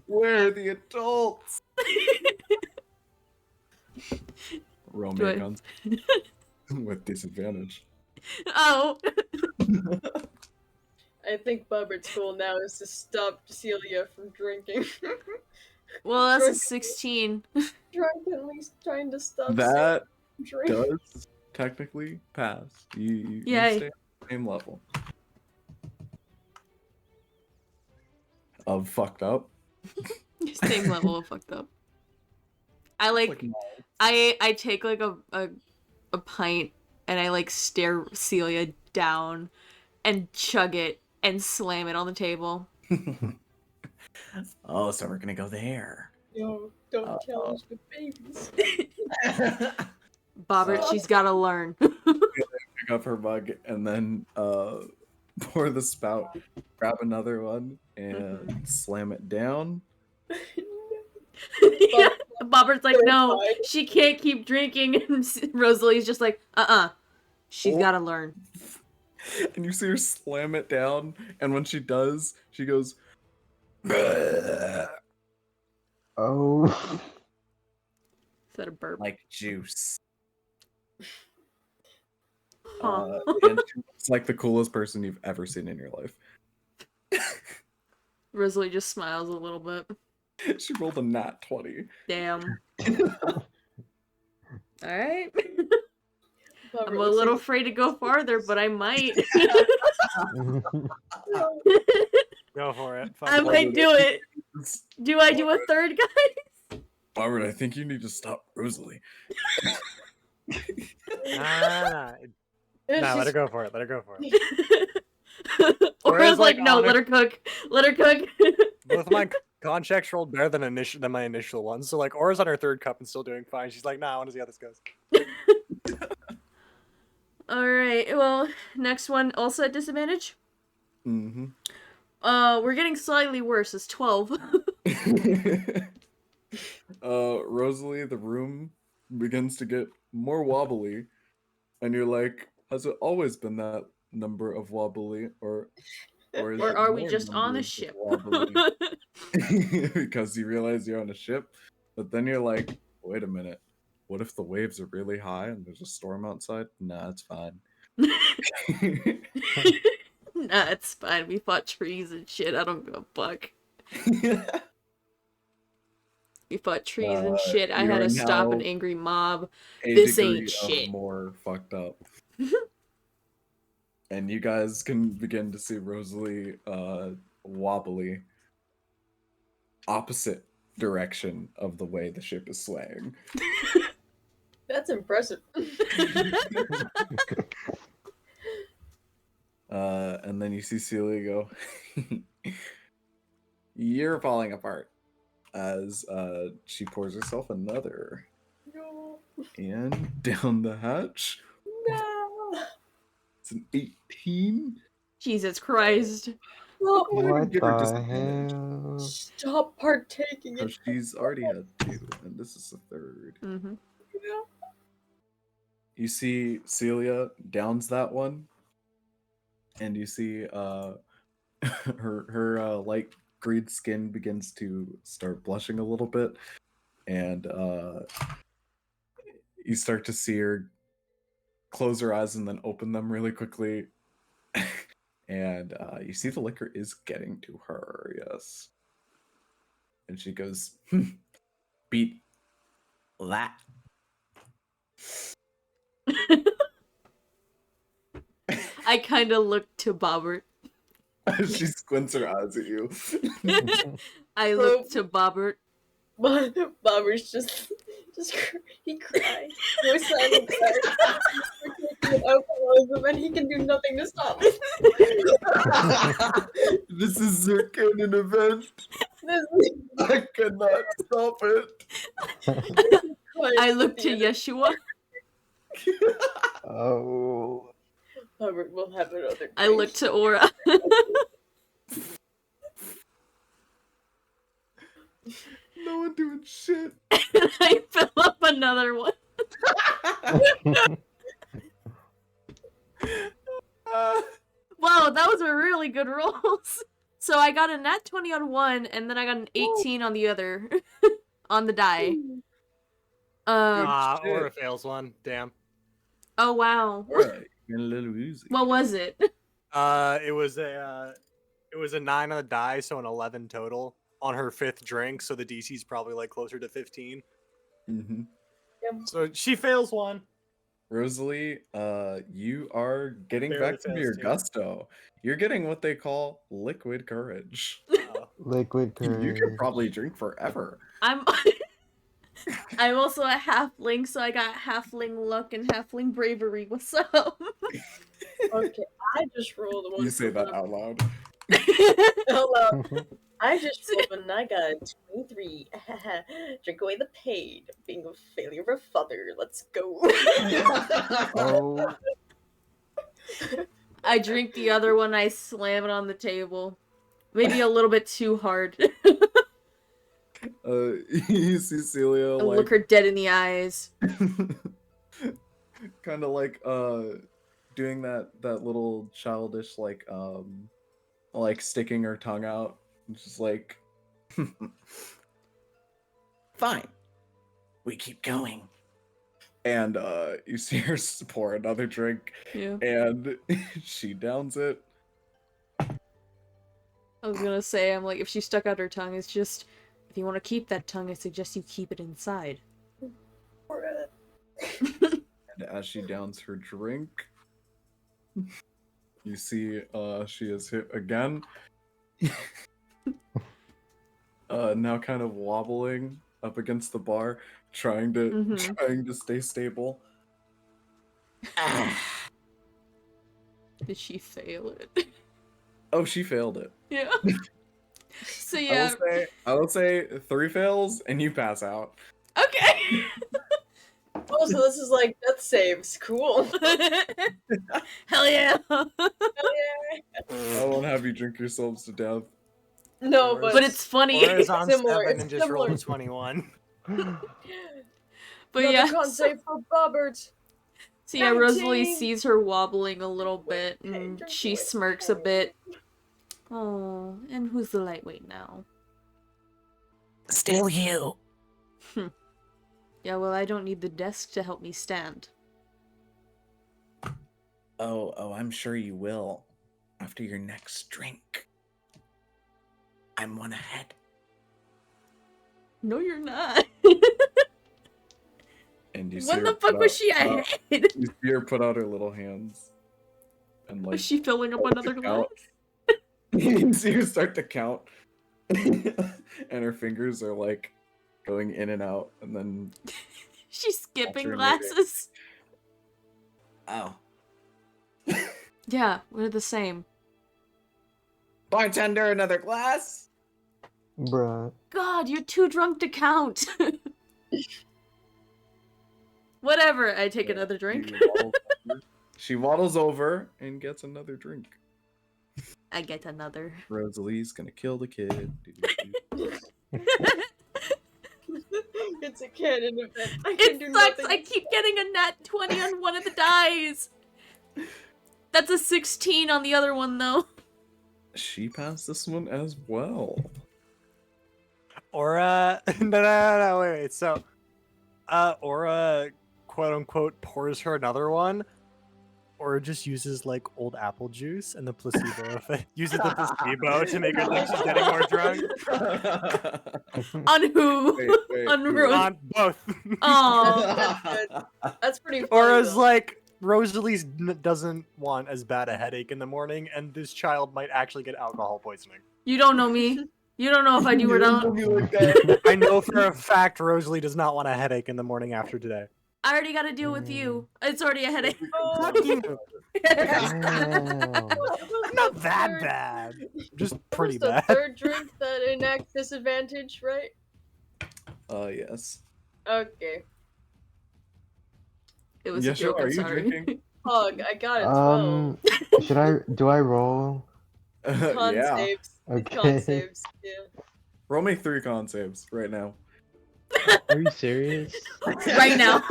Where are the adults? Roll me Do a I- con with disadvantage. Oh. I think Bubbert's goal now is to stop Celia from drinking. Well, that's a Drunk- 16. Drunkenly trying to stop That Celia from drinking. does technically pass. You Yay. stay at the same level of fucked up. Same level of fucked up. I like I take like a pint and I like stare Celia down and chug it and slam it on the table. Oh, so we're gonna go there. No, don't challenge the babies. Bobbert, she's gotta learn. Pick up her mug and then pour the spout, grab another one, and slam it down. Yeah. Bobbert's like, no, she can't keep drinking. And Rosalie's just like, she's Oh. gotta learn. And you see her slam it down, and when she does, she goes, "Bleh," Oh. Is that a burp? like juice. Aw. And she looks like the coolest person you've ever seen in your life. Rosalie just smiles a little bit. She rolled a nat 20. Damn. Alright. Bubber I'm a looks little like- afraid to go farther, but I might. Go for it. Fuck I it. might do it. Do I do a third guy? Robert, I think you need to stop Rosalie. Nah, Yeah, nah, let her she's- go for it. Let her go for it. Or I Whereas, was like, like, no, honest- let her cook. Let her cook. Both of my con checks rolled better than my initial ones. So like Aura's on her third cup and still doing fine. She's like, nah, I want to see how this goes. Alright, well, next one also at disadvantage. Mm-hmm. We're getting slightly worse. It's 12. Rosalie, the room begins to get more wobbly, and you're like, has it always been that number of wobbly, or is Or it are we more just on a numbers of ship? wobbly? Because you realize you're on a ship, but then you're like, wait a minute, what if the waves are really high and there's a storm outside? Nah, it's fine. Nah, it's fine. We fought trees and shit. I don't give a fuck. We fought trees and shit. I you had are to stop an now angry mob. A This degree ain't of shit. more fucked up. And you guys can begin to see Rosalie wobbly opposite direction of the way the ship is swaying. That's impressive. And then you see Celia go, "You're falling apart," as she pours herself another. No. And down the hatch. No. It's an 18. Jesus Christ. No. What Give her the disadvantage. hell? Stop partaking in Because she's already had 2, and this is the 3rd. Mm-hmm. it. You see Celia downs that one, and you see her light green skin begins to start blushing a little bit, and you start to see her close her eyes and then open them really quickly. And you see the liquor is getting to her, yes. And she goes, "Beat that." I kind of look to Bobbert. She squints her eyes at you. I look to Bobbert. Bobber's he cries. Voice silent cries. We're taking alcoholism and he can do nothing to stop it. This is a canon event. I cannot stop it. I look to Yeshua. Oh. Bobbert will have another. I look to Aura. No one doing shit. And I fill up another one. Wow, that was a really good roll. So I got a nat 20 on one, and then I got an 18 on the other. On the die. Aura fails one. Damn. Oh wow. Right, getting a little woozy. What was it? It was a 9 on the die, so an 11 total on her 5th drink. So the DC's probably like closer to 15. Mm-hmm. So she fails one. Rosalie, you are getting Barely back to fails your two. gusto. You're getting what they call liquid courage. Liquid You courage. could probably drink forever. I'm also a halfling, so I got halfling luck and halfling bravery. What's up? Okay, I just rolled one. You say that out loud. Hello. I just rolled one and I got a 23. Drink away the pain. Being a failure of a father. Let's go. Oh. I drink the other one, I slam it on the table. Maybe a little bit too hard. You see Celia And like look her dead in the eyes. kind of like doing that little childish like sticking her tongue out, just like fine, we keep going. And you see her pour another drink, Yeah. and she downs it. I was gonna say, I'm like, if she stuck out her tongue, it's just, if you want to keep that tongue, I suggest you keep it inside. And as she downs her drink, you see she is hit again. Now kind of wobbling up against the bar, trying to stay stable. Did she fail it? Oh, she failed it. Yeah. So yeah. I will say 3 fails and you pass out. Okay. Oh, so this is like death saves. Cool. Hell yeah. I won't have you drink yourselves to death. No, but But it's funny. Aura's on similar, 7 it's and just rolled a similar. 21. But Another yeah. con save for Bobbert. So yeah, Rosalie 19. sees her wobbling a little bit, Okay, and drink she away. smirks a bit. Oh, and who's the lightweight now? Still you. Yeah, well, I don't need the desk to help me stand. Oh, I'm sure you will. After your next drink. I'm one ahead. No, you're not. And you see When her the put fuck was out- she ahead? You see her put out her little hands. And like Was she filling up another glass? count. You see her start to count. and her fingers are like going in and out, and then She's skipping Alternating. glasses. ow. Yeah, we're the same. Bartender, another glass. Bruh. God, you're too drunk to count. Whatever, I take another drink. She waddles over and gets another drink. I get another. Rosalie's gonna kill the kid. It's a canon event. I can It do sucks, nothing. I keep getting a nat 20 on one of the dice. That's a 16 on the other one, though. She passed this one as well. Aura, no, wait. So, Aura, quote unquote, pours her another one, or just uses like old apple juice and the placebo effect. Uses the placebo to make her think she's getting more drunk. On who? Wait, On who? Rose. On both. Oh. That's pretty funny. Aura's though. like, Rosalie doesn't want as bad a headache in the morning, and this child might actually get alcohol poisoning. You don't know me. You don't know if I do or don't. I know for a fact Rosalie does not want a headache in the morning after today. I already got to deal with you. It's already a headache. Oh, Damn. Not that bad. Just pretty the bad. third drink that enacts disadvantage, right? Yes. Okay. It was Yeah, a joke, sure. Are I'm you sorry. drinking? Hog, I got it. 12. Do I roll? Con Yeah. saves. Con Okay. saves. Yeah. Roll me 3 con saves right now. Are you serious? Right now.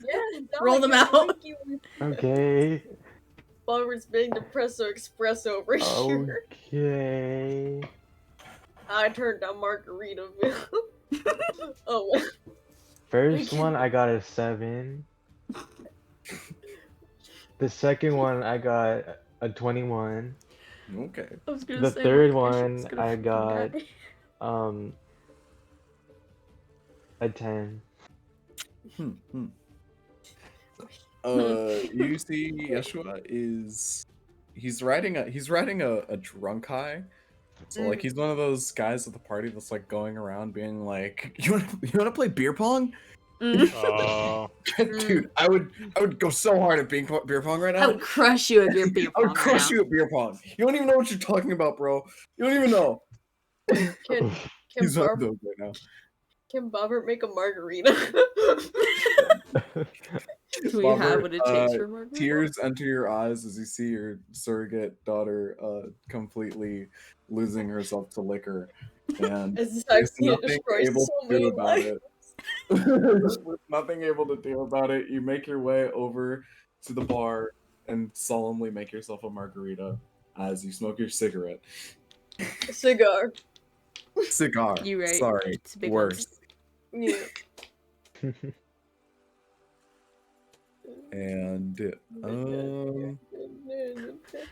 Yeah. Roll them out. Okay. Bobber's being depresso express over here. Okay. I turned down Margaritaville. Oh, well. First one I got a 7. The second one I got a 21. Okay. I was gonna The say, third my one patient's gonna I fucking got die. a 10. You see Yeshua is he's riding a drunk high. So like he's one of those guys at the party that's like going around being like, you wanna play beer pong? Oh. Dude, I would go so hard at beer pong right now. I would crush you at your beer I pong would crush right you at beer pong. You don't even know what you're talking about, bro. You don't even know. Can He's one of Bobber, those right now. can Bobber make a margarita? Do we Bobber, have what it takes for Margaret? Tears enter your eyes as you see your surrogate daughter completely losing herself to liquor, and As there's I've seen it nothing destroy able so to do many about lives. it. With nothing able to do about it, you make your way over to the bar and solemnly make yourself a margarita as you smoke your cigarette. A cigar. Cigar. You right. Sorry. It's a big Worse. Yeah. And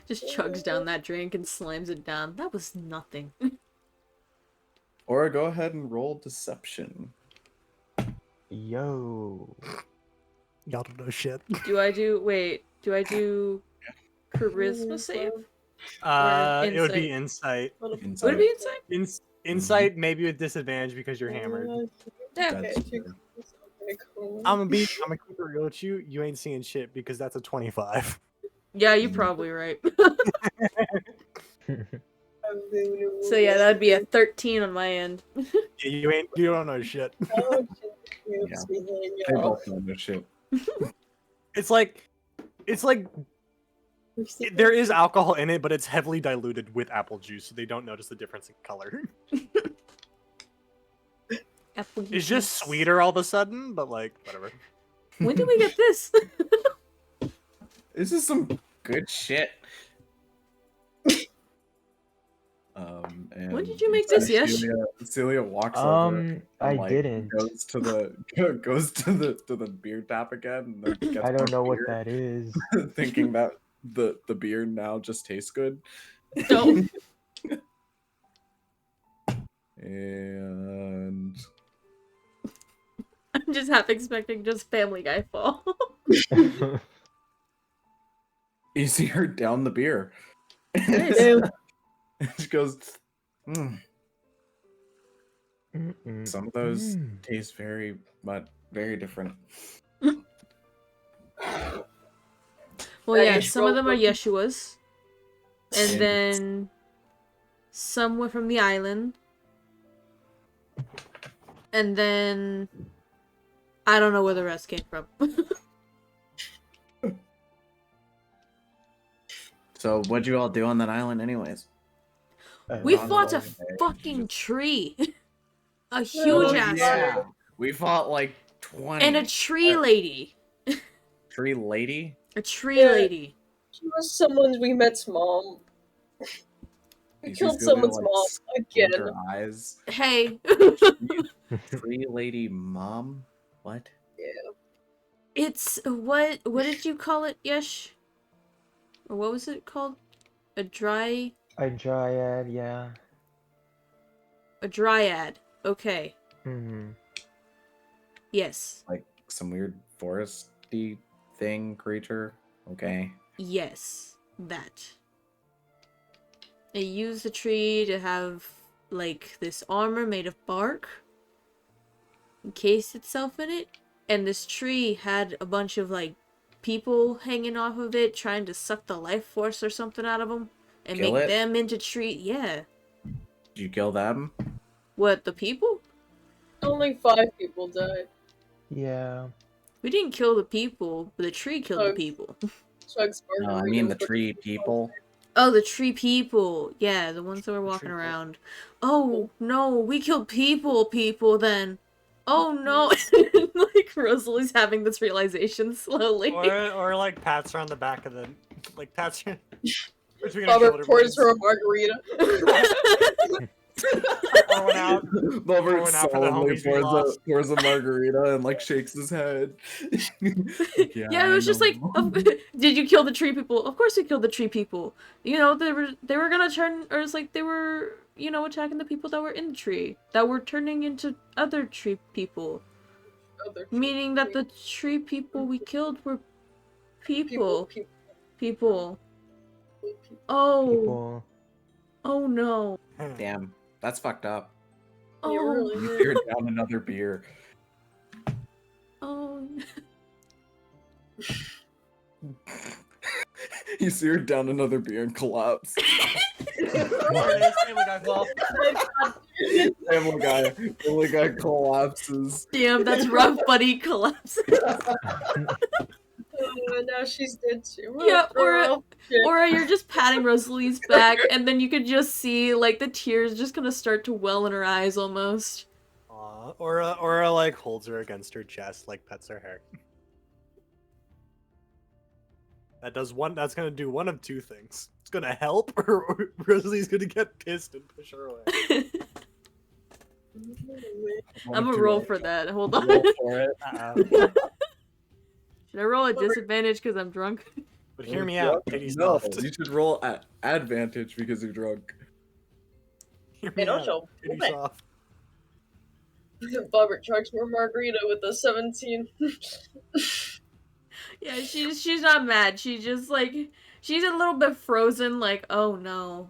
Just chugs down that drink and slams it down. That was nothing. Or go ahead and roll deception. Yo. Y'all don't know shit. Do I do charisma save? It would be insight. Insight. Would it be insight? Insight maybe with disadvantage because you're hammered. Yeah. Okay, That's two- fair. okay, cool. I'm gonna keep it real with you. You ain't seeing shit because that's a 25. Yeah, you're probably right. So yeah, that'd be a 13 on my end. Yeah, you don't know shit. Oh, Yeah. shit. They both know their shit. It's like there is alcohol in it, but it's heavily diluted with apple juice, so they don't notice the difference in color. Apple It's just juice. sweeter all of a sudden, but like whatever. When did we get this? This is some good shit. And When did you make this, Yesh? Celia walks over. I and, didn't. Goes to the beer tap again. And then gets I don't know more what beer, that is. thinking that the beer now just tastes good. No. And I'm just half expecting just Family Guy fall. you see her down the beer. Nice. She goes, Some of those taste very different. Well, yeah, Nice. some of them are Yeshua's. And Yeah. then some were from the island. And then I don't know where the rest came from. So what'd you all do on that island anyways? We Run fought a away. fucking tree. A huge Oh, ass yeah. tree. We fought like 20. And a tree lady. Tree lady? A tree Yeah. lady. She was someone's we met's mom. We She's killed gonna, someone's like, mom squint again. her eyes. Hey. Tree lady mom? What? It's what did you call it, Yesh? Or what was it called? A dryad? Yeah. A dryad. Okay. Yes. Like some weird foresty thing creature? Okay. Yes. That. They use the tree to have like this armor made of bark. Encased itself in it. And this tree had a bunch of like people hanging off of it, trying to suck the life force or something out of them and Kill make it? them into tree. Yeah. Did you kill them? What, the people? Only 5 people died. Yeah. We didn't kill the people, but the tree killed the Oh. people. Chugs No, I margarita mean the with tree people. Oh, the tree people. Yeah, the ones that were walking tree folk. around. Oh, no, we killed people then. Oh, no. Like, Rosalie's having this realization slowly. Or like pats her on the back of the like pats her between her Bobber shoulder pours blades. her a margarita. Pouring out. Bobert Going out for the solemnly homies we lost. pours a margarita and like shakes his head. Yeah, it was just like, did you kill the tree people? Of course we killed the tree people. You know, they were gonna turn, or it's like they were, you know, attacking the people that were in the tree, that were turning into other tree people. Other Meaning that the tree people we killed were people. People. Oh. People. Oh no. Damn, that's fucked up. You Oh. really You did. peered down another beer. Oh. You seared down another beer and collapsed. Family Guy collapses. Damn, that's rough, buddy. Collapse. Oh, now she's dead too. Yeah, Oh, shit. Or you're just patting Rosalie's back, and then you could just see, like, the tears just gonna start to well in her eyes almost. Aw, Aura like holds her against her chest, like pets her hair. That's gonna do one of two things. It's gonna help, or Rosalie's gonna get pissed and push her away. I'm gonna roll for that. Hold on. Roll for it. Should I roll a disadvantage because I'm drunk? But hear me out, Kitty No, soft. you should roll at advantage because you're drunk. Hear Hey, me don't out, show Kitty movement. soft. Bobbert chugs more margarita with a 17. Yeah, she's not mad. She just like she's a little bit frozen. Like, oh no.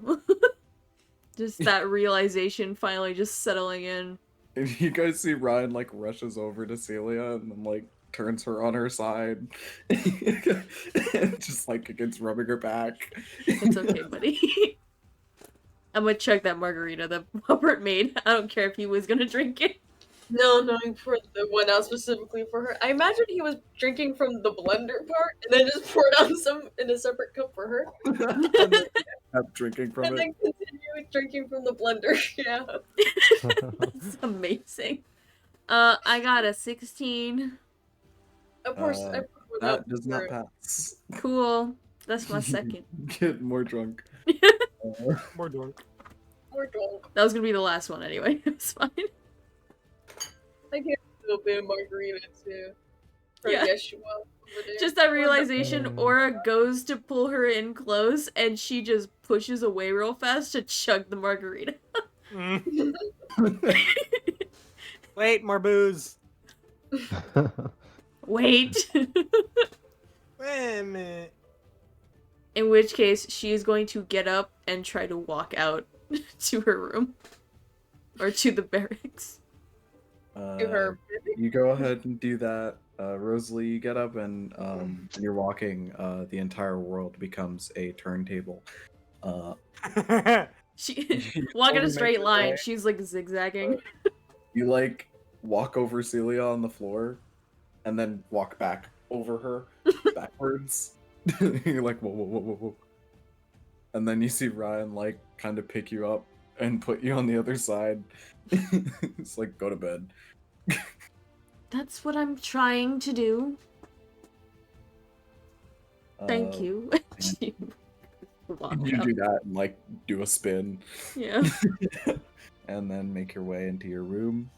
Just that realization finally just settling in. And you guys see Ryan like rushes over to Celia and then like turns her on her side. And just like against rubbing her back. It's okay, buddy. I'm gonna chug that margarita that Robert made. I don't care if he was gonna drink it. No, he poured the one out specifically for her. I imagine he was drinking from the blender part and then just poured out some in a separate cup for her. And then kept drinking from And it. then continued drinking from the blender. Yeah. That's amazing. I got a 16. Of course, I poured without That does not her. pass. Cool. That's my second. Get more drunk. More drunk. More drunk. That was gonna be the last one anyway. It's fine. I get a little bit of margarita too. For Yeah. Yeshua over there. Just that realization, Mm. Aura goes to pull her in close, and she just pushes away real fast to chug the margarita. Mm. Wait, more booze. Wait. Wait a minute. In which case, she is going to get up and try to walk out to her room. Or to the barracks. To her. You go ahead and do that. Rosalie, you get up and when you're walking, the entire world becomes a turntable. She You walk in slowly a make straight your line. way. She's like zigzagging. You like walk over Celia on the floor, and then walk back over her backwards. You're like, whoa, whoa, whoa, whoa, whoa. And then you see Ryan like kind of pick you up and put you on the other side. It's like, go to bed. That's what I'm trying to do. Thank you. She walk You out. do that and like do a spin, Yeah. and then make your way into your room.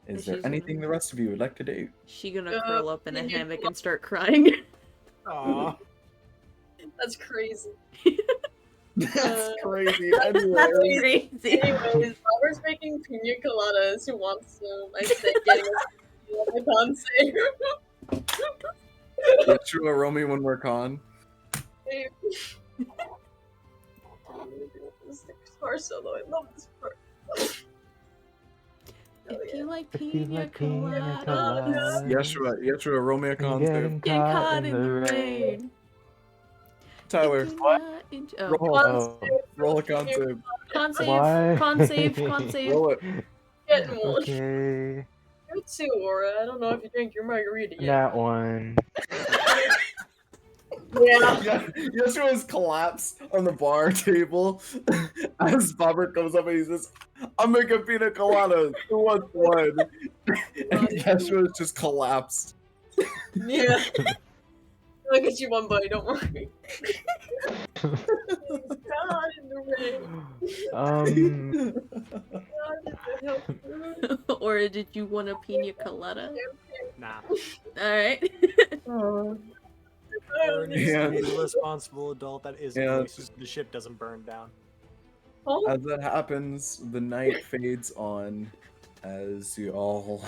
Is there She's anything the rest of you would like to do? She gonna curl up in a Pina hammock and start crying. Aw. That's crazy. That's crazy. That's Anyway, crazy. Anyways, Robert's making pina coladas. Who wants some? I say getting a I can't say. Yeshua, roll me one more con. This guitar solo. I love this part. If you like If you pina like pina coladas, coladas, Yeshua, roll me a and con save. getting get caught in the rain. Tyler, If you're not in- oh. roll, Oh, roll a con save. Con save, why? con save, con save. Roll it. Getting one. Okay, You too, Aura. I don't know if you drank your margarita yet. that one. Yeah. Yeshua's collapsed on the bar table as Bobbert comes up and he says, I'm making pina coladas. Who wants one? And Yeshua's just collapsed. Yeah. I'll get you one, buddy. Don't worry. God in the rain. God in the hell. Or did you want a pina colada? Nah. Alright. Or needs to be And- the responsible adult that is Yeah. going so the ship doesn't burn down. Oh, As that happens, the night fades on as you all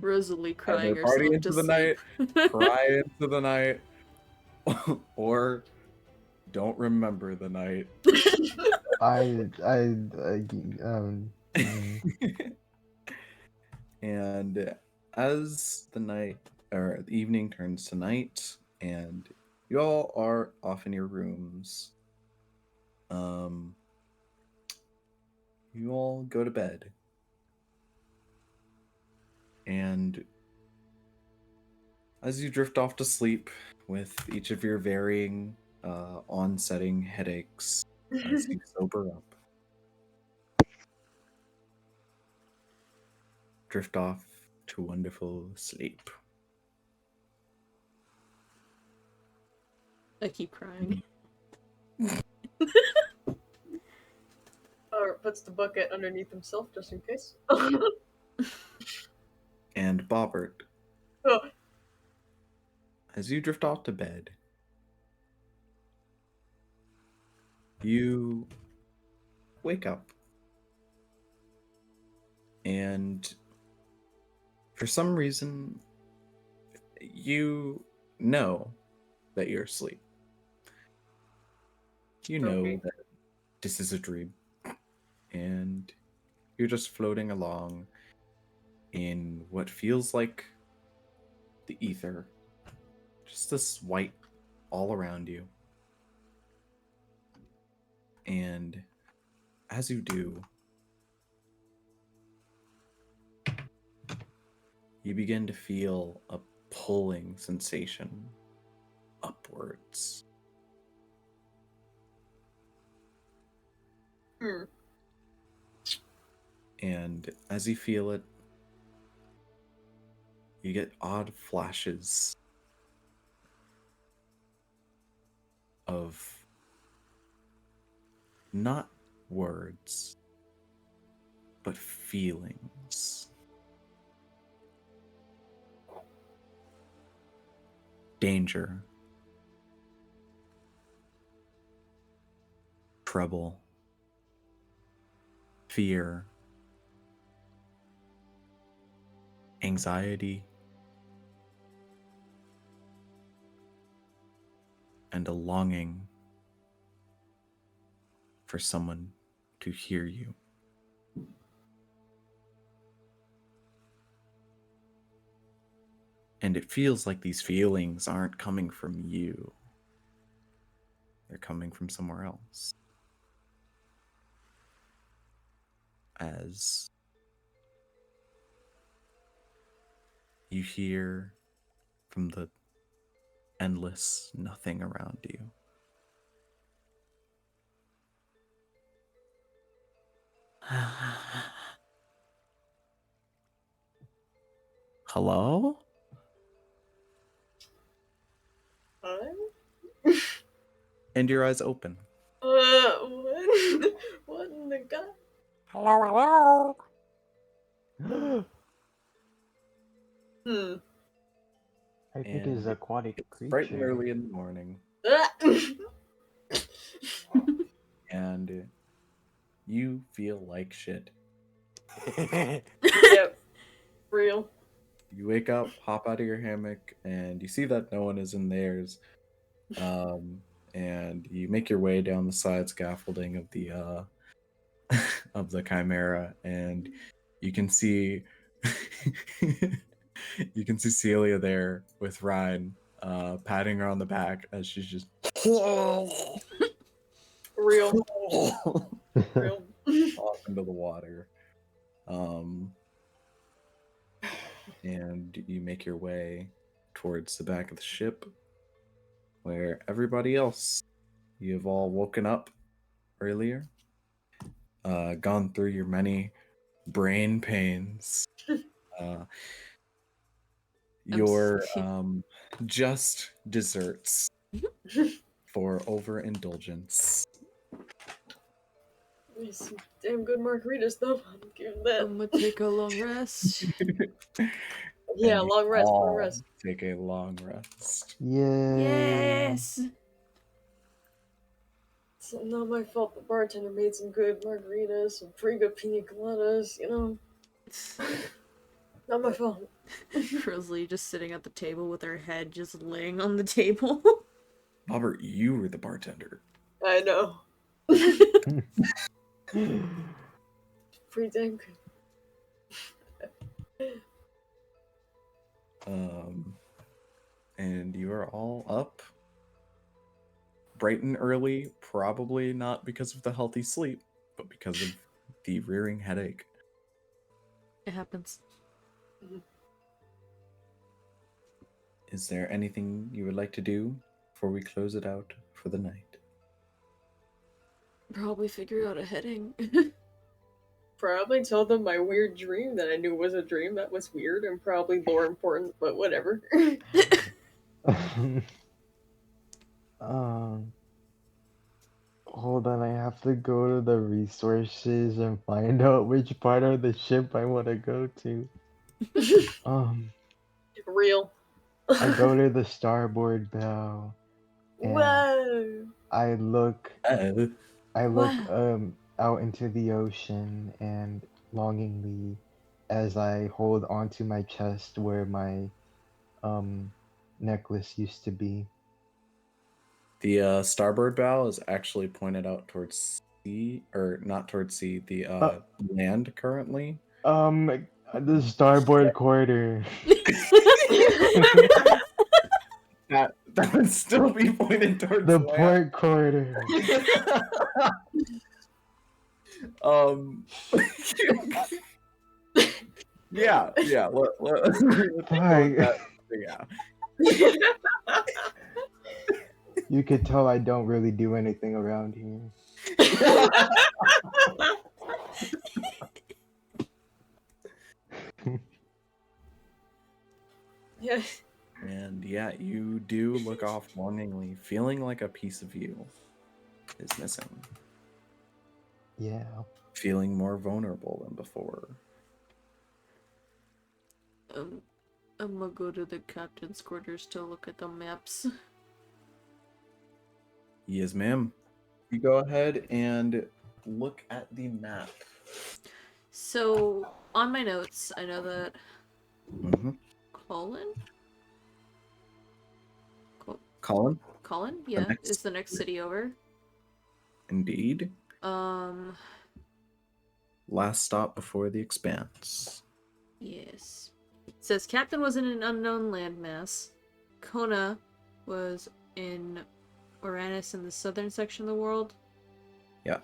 Rosalie crying either party herself into to the sleep. night, cry into the night, or don't remember the night. And as the night or the evening turns to night and you all are off in your rooms, you all go to bed. And as you drift off to sleep with each of your varying onsetting headaches as you sober up, drift off to wonderful sleep. I keep crying. or puts the bucket underneath himself just in case. And Bobbert, Oh. as you drift off to bed, you wake up. And for some reason, you know that you're asleep. You know Okay. that this is a dream. And you're just floating along in what feels like the ether. Just this white all around you. And as you do, you begin to feel a pulling sensation upwards. Hmm. And as you feel it, you get odd flashes of not words, but feelings. Danger. Trouble. Fear. Anxiety. And a longing for someone to hear you. And it feels like these feelings aren't coming from you. They're coming from somewhere else. As you hear from the endless nothing around you. Hello? Huh? And your eyes open. What? What in the god? Hello, hello. I think And it's aquatic it's bright and creature. early in the morning. And you feel like shit. Yep. Real. You wake up, hop out of your hammock, and you see that no one is in theirs. And you make your way down the side scaffolding of the of the chimera, and you can see you can see Celia there with Ryan, patting her on the back as she's just Real. Real. off into the water. And you make your way towards the back of the ship, where everybody else, you've all woken up earlier, gone through your many brain pains, your just desserts for overindulgence. There's some damn good margaritas though. I'm giving that. I'm gonna take a long rest. Yeah, And you long rest, long all rest. Take a long rest. Yay! Yes. It's not my fault the bartender made some good margaritas, some pretty good pina coladas, you know. Not my fault. Rosalie just sitting at the table with her head just laying on the table. Robert, you were the bartender. I know. Pretty damn good. And you are all up bright and early, probably not because of the healthy sleep, but because of the rearing headache. It happens. Is there anything you would like to do before we close it out for the night? Probably figure out a heading. Probably told them my weird dream that I knew was a dream that was weird and probably more important, but whatever. Hold on, I have to go to the resources and find out which part of the ship I want to go to. Real. I go to the starboard bow. And Whoa. I look Wow. out into the ocean and longingly as I hold onto my chest where my necklace used to be. The starboard bow is actually pointed out towards sea, or not towards sea, the land currently. The starboard quarter. That would still be pointed towards The land. port quarter. Yeah. Let's go with that. Yeah. You could tell I don't really do anything around here. Yeah. And yeah, you do look off longingly, feeling like a piece of you is missing. Yeah. Feeling more vulnerable than before. I'm gonna go to the captain's quarters to look at the maps. Yes, ma'am. You go ahead and look at the map. So, on my notes, I know that Mm-hmm. Colin? Colin? Yeah, is the next city over. Indeed. last stop before the expanse. Yes. It says Captain was in an unknown landmass. Kona was in Uranus in the southern section of the world. Yeah.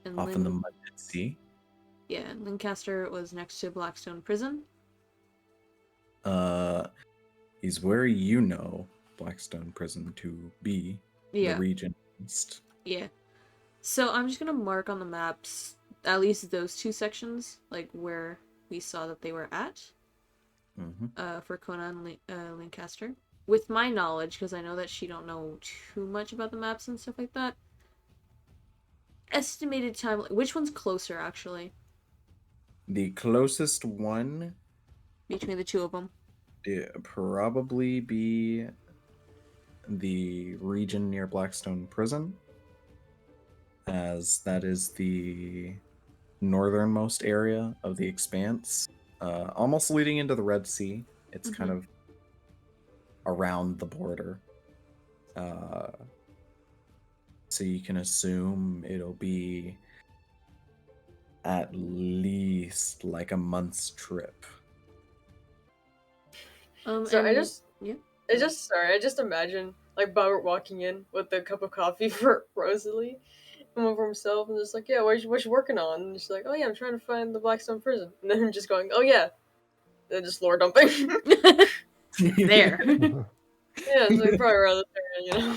And Off in the Mud Sea. Yeah, and Lancaster was next to Blackstone Prison. Is where you know Blackstone Prison to be. Yeah. The region east. Yeah. So I'm just gonna mark on the maps at least those two sections, like where we saw that they were at. For Kona and Lancaster. With my knowledge, because I know that she don't know too much about the maps and stuff like that. Estimated time, which one's closer, actually? The closest one Between the two of them. Probably be the region near Blackstone Prison, as that is the northernmost area of the expanse, almost leading into the Red Sea. It's kind of around the border. So you can assume it'll be at least like a month's trip. So and... I just imagine like Bobbert walking in with a cup of coffee for Rosalie, and one for himself, and just like, yeah, what you working on? And she's like, oh yeah, I'm trying to find the Blackstone Prison. And then him just going, oh yeah, and just lore dumping. There. Yeah, so probably around the area, you know.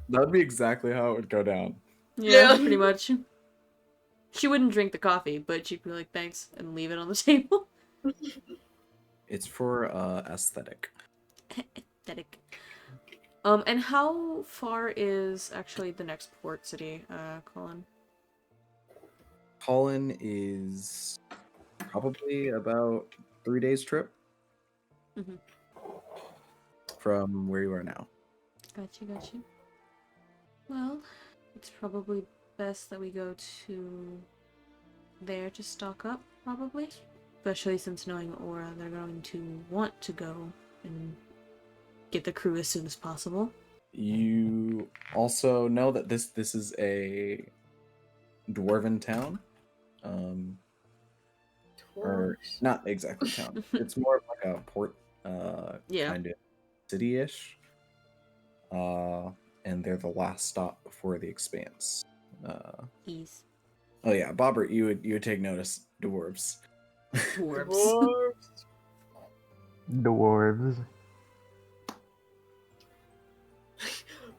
That'd be exactly how it would go down. Yeah, pretty much. She wouldn't drink the coffee, but she'd be like, thanks, and leave it on the table. It's for aesthetic. Aesthetic. And how far is actually the next port city, Colin? Colin is probably about 3 days trip from where you are now. Gotcha. Well, it's probably best that we go to there to stock up, probably. Especially since knowing Aura, they're going to want to go and get the crew as soon as possible. You also know that this is a dwarven town. Or not exactly town. It's more of like a port kind of city-ish. And they're the last stop before the expanse. Ease. Oh yeah, Bobbert, you would take notice. Dwarves. Dwarves.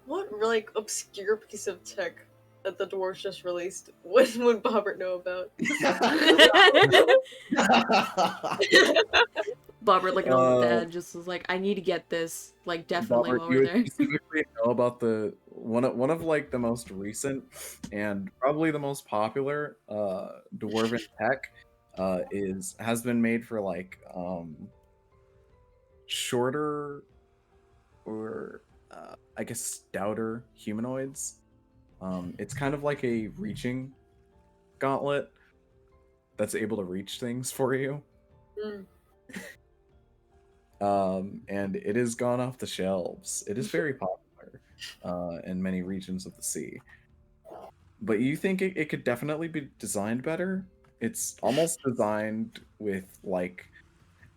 What really obscure piece of tech that the dwarves just released would Bobbert know about? Bobbert, like an old dad, just was like, I need to get this, like, definitely Bobbert, while you we're there. would specifically know about the one of like the most recent and probably the most popular dwarven tech has been made for like shorter or I guess stouter humanoids. It's kind of like a reaching gauntlet that's able to reach things for you. And it has gone off the shelves. It is very popular in many regions of the sea. But you think it could definitely be designed better? It's almost designed with like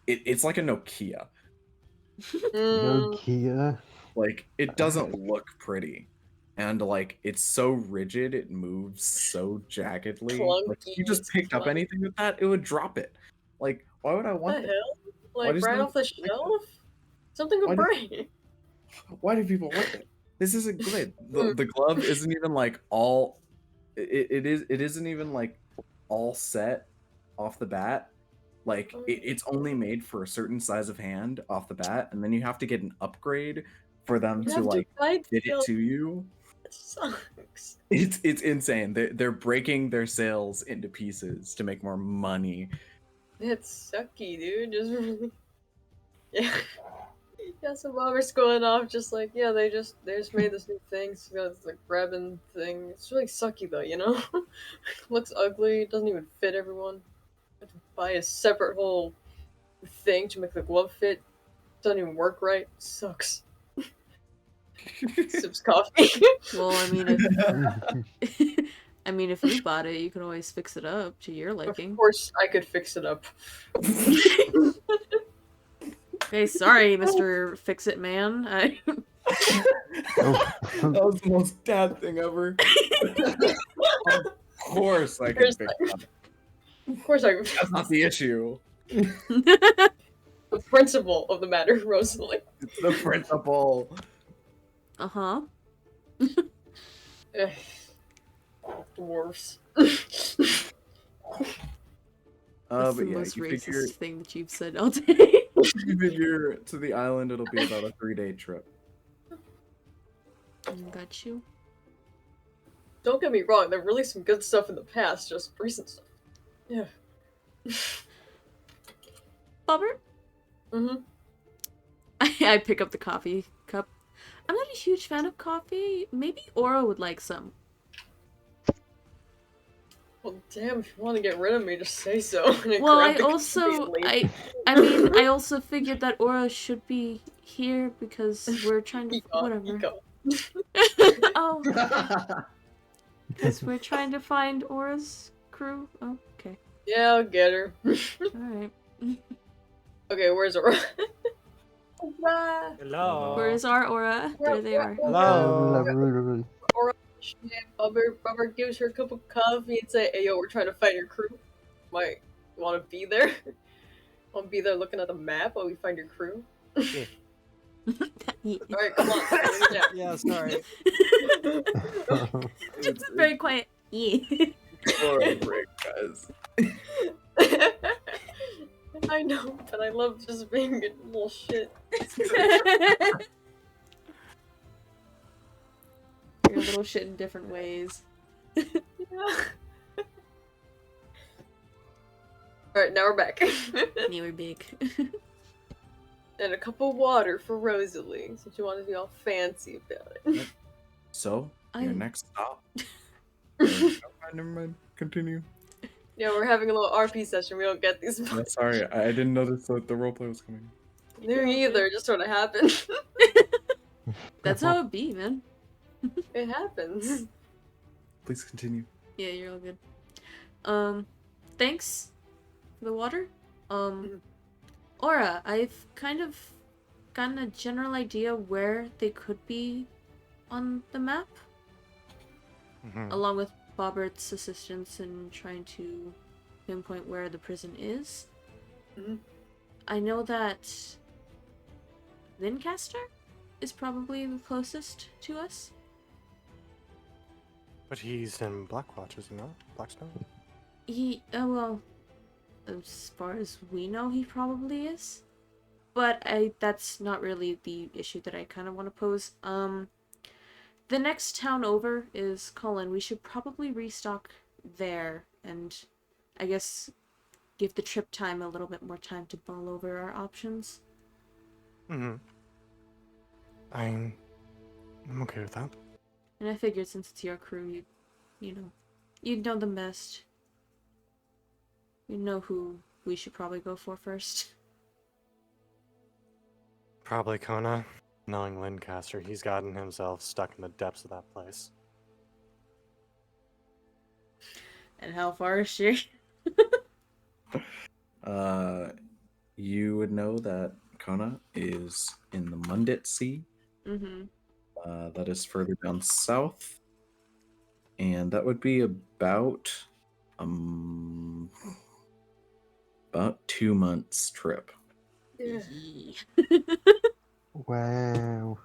it's like a Nokia. Nokia. Like it doesn't look pretty. And like it's so rigid, it moves so jaggedly. Like if you just picked up anything with that, it would drop it. Like, why would I want the that? hell? Like right off the shelf? Something would break. Why do people want it? This isn't good. The glove isn't even like all. It isn't even like all set off the bat. Like it's only made for a certain size of hand off the bat, and then you have to get an upgrade for them to like fit it to you. It sucks. It's insane. They're breaking their sales into pieces to make more money. It's sucky, dude. Just really, yeah. Yeah, so Bobbert's going off just like, yeah, they just made this new thing, so it's like grabbing thing. It's really sucky though, you know? Looks ugly, it doesn't even fit everyone. You have to buy a separate whole thing to make the glove fit. Doesn't even work right. Sucks. Sips coffee. Well, I mean, I mean, if you bought it, you can always fix it up to your Of liking. course, I could fix it up. Okay, sorry, Mr. Fix-It Man. Oh. That was the most dad thing ever. Of course I can Here's fix that. Of course, I. That's not the issue. The principle of the matter, Rosalie. It's the principle. Uh-huh. Ugh. Dwarves. That's the But yeah, most you racist figure thing that you've said all day. you figure to the island it'll be about a 3-day trip. Got you. Don't get me wrong, there really some good stuff in the past, just recent stuff. Yeah. Bobber? Mm-hmm. I pick up the coffee cup. I'm not a huge fan of coffee. Maybe Aura would like some. Well, damn, if you want to get rid of me, just say so. And Well, grab I the also, coffee I mean, I also figured that Aura should be here because we're trying to, whatever. Eco. Oh, because we're trying to find Aura's crew. Oh, okay. Yeah, I'll get her. Alright. Okay, where's Aura? Hello. Where is our Aura? There they are. Hello. Bubber gives her a cup of coffee and say, "Hey, yo, we're trying to find your crew. Might want to be there? Want to be there looking at the map while we find your crew? Yeah. Alright, come on. bring it down." Yeah, sorry. Just very quiet. Yeah. For a break, guys. I know, but I love just being a little shit. You're a little shit in different ways. Yeah. Alright, now we're back. You were big. And a cup of water for Rosalie, since you want to be all fancy about it. So, your I'm- next stop. Never mind. Continue. Yeah, we're having a little RP session. We don't get these Yeah, books. sorry, I didn't notice that the roleplay was coming. Me either. It just sort of happened. That's how it be, man. It happens. Please continue. Yeah, you're all good. Thanks for the water. Aura, I've kind of gotten a general idea where they could be on the map, along with Bobbert's assistance in trying to pinpoint where the prison is. Mhm. I know that Lancaster is probably the closest to us. But he's in Blackwatch, is he not? Blackstone? Well, as far as we know, he probably is. But that's not really the issue that I kind of want to pose. The next town over is Cullen. We should probably restock there and I guess give the trip time a little bit more time to mull over our options. I'm okay with that. And I figured since it's your crew, you'd know them best. You know who we should probably go for first. Probably Kona. Knowing Lancaster, he's gotten himself stuck in the depths of that place. And how far is she? You would know that Kona is in the Mundit Sea. Mm-hmm. That is further down south. And that would be about 2 months trip. Yeah. Wow.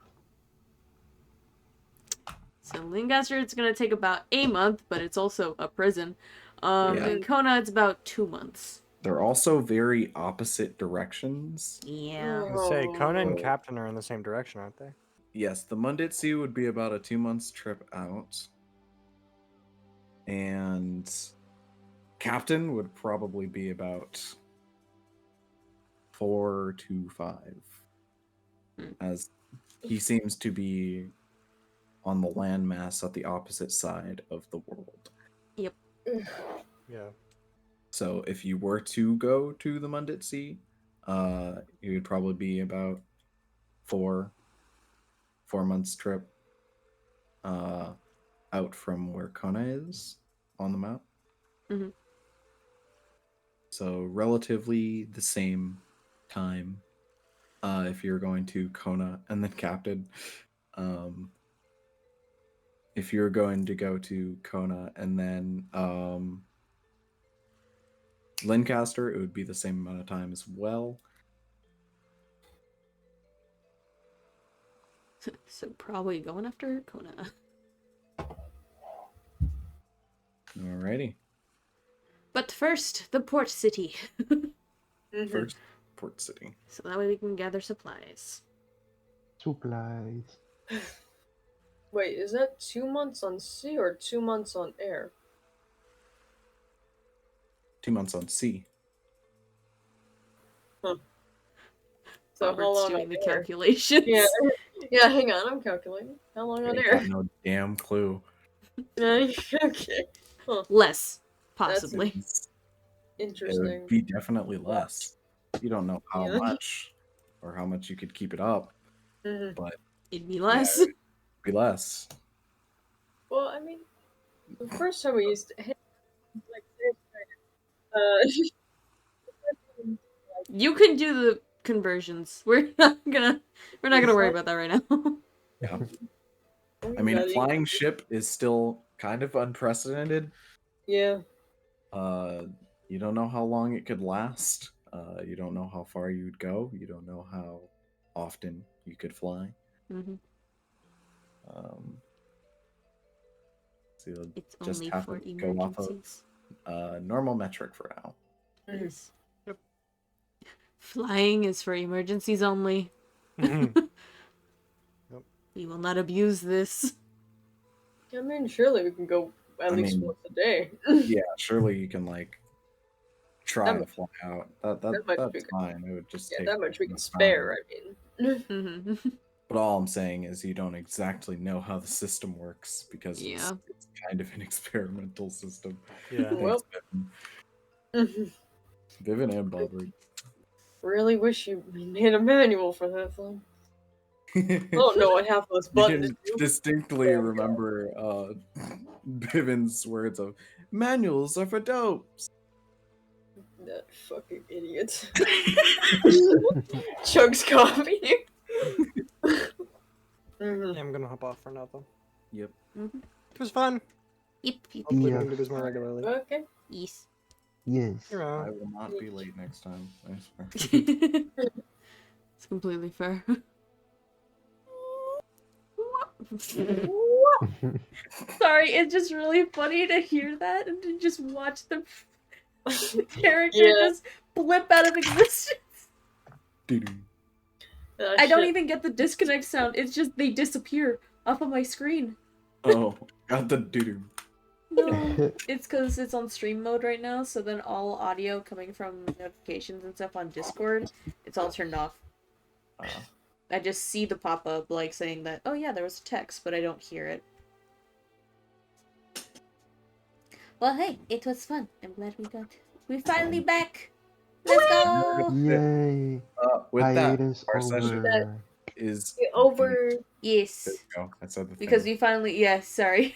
So Lancaster, it's gonna take about a month, but it's also a prison. Yeah. And Kona, it's about 2 months. They're also very opposite directions. Yeah. I was gonna say, Kona and Oh. Captain are in the same direction, aren't they? Yes, the Mundit Sea would be about a 2 months trip out. And Captain would probably be about 4 to 5. As he seems to be on the landmass at the opposite side of the world. Yep. Yeah. So if you were to go to the Mundit Sea, it would probably be about 4 months trip out from where Kona is. on the map. Mhm. So relatively the same time if you're going to Kona and then Captain. If you're going to go to Kona and then Lancaster, it would be the same amount of time as well. So probably going after Kona. Alrighty. But first, the port city. Mhm. First, Port City. So that way we can gather supplies. Supplies. Wait, is that 2 months on sea or 2 months on air? 2 months on sea. So how Robert's long doing on the air? calculations. Yeah, yeah. Hang on, I'm calculating. How long on I air? got no damn clue. Okay. Less, That's possibly. It interesting. would be definitely less. You don't know how Yeah. much or how much you could keep it up, Mhm. but It'd be yeah, less. it would be less. Well, I mean, the first time we used to, like, You can do the conversions. We're not gonna worry about that right now. Yeah. I mean, a flying ship is still kind of unprecedented. Yeah. You don't know how long it could last. You don't know how far you would go. You don't know how often you could fly. Mm-hmm. So you'll It's just only have for to go off of emergencies. normal metric for now. Mhm. Yes. Flying is for emergencies only. Mhm. We will not abuse this. I mean, surely we can go at I least mean, once a day. Yeah, surely you can like try That to fly out. that much we That's could, fine. It would just yeah, take that much we can enough spare. time. I mean. Mm-hmm. But all I'm saying is you don't exactly know how the system works because Yeah. it's kind of an experimental system. Yeah. Well. Thanks, Vivian and Bobbert. Really wish you made a manual for that thing. I don't know what half of those You buttons can do. distinctly remember Vivian's words of manuals are for dopes. That fucking idiot. Chugs coffee. Mhm. Yeah, I'm gonna hop off for now though. Yep. Mm-hmm. It was fun. Yep. Hopefully we Yeah. can do this more regularly. Okay. Yes. Yes. You're I wrong. will not be late next time. I swear. It's completely fair. Sorry, it's just really funny to hear that and to just watch the character Yeah. just blip out of existence. Doo-doo. I don't Shit. even get the disconnect sound. It's just they disappear off of my screen. Oh, got the doo-doo. No, it's because it's on stream mode right now, so then all audio coming from notifications and stuff on Discord, it's all turned off. I just see the pop-up, like, saying that, oh yeah, there was a text, but I don't hear it. Well, hey, it was fun. I'm glad we're finally back! Let's go! Yay. With Hiatus that, our session over. is Over. Yes. There we go. I said the Because thing. we finally, yeah, sorry.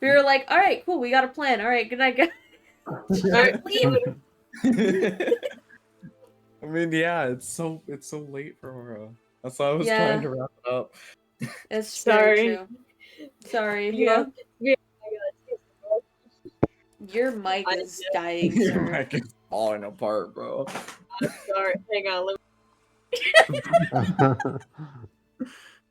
We were like, alright, cool, we got a plan. Alright, good night, guys. Alright, I mean, yeah, it's so late for that's why I was Yeah. trying to wrap it up. That's Sorry. very true. Sorry, Yeah. yeah. I Your mic I- is dying, Your sir. mic is falling apart, bro. I'm sorry. Hang on. Let me...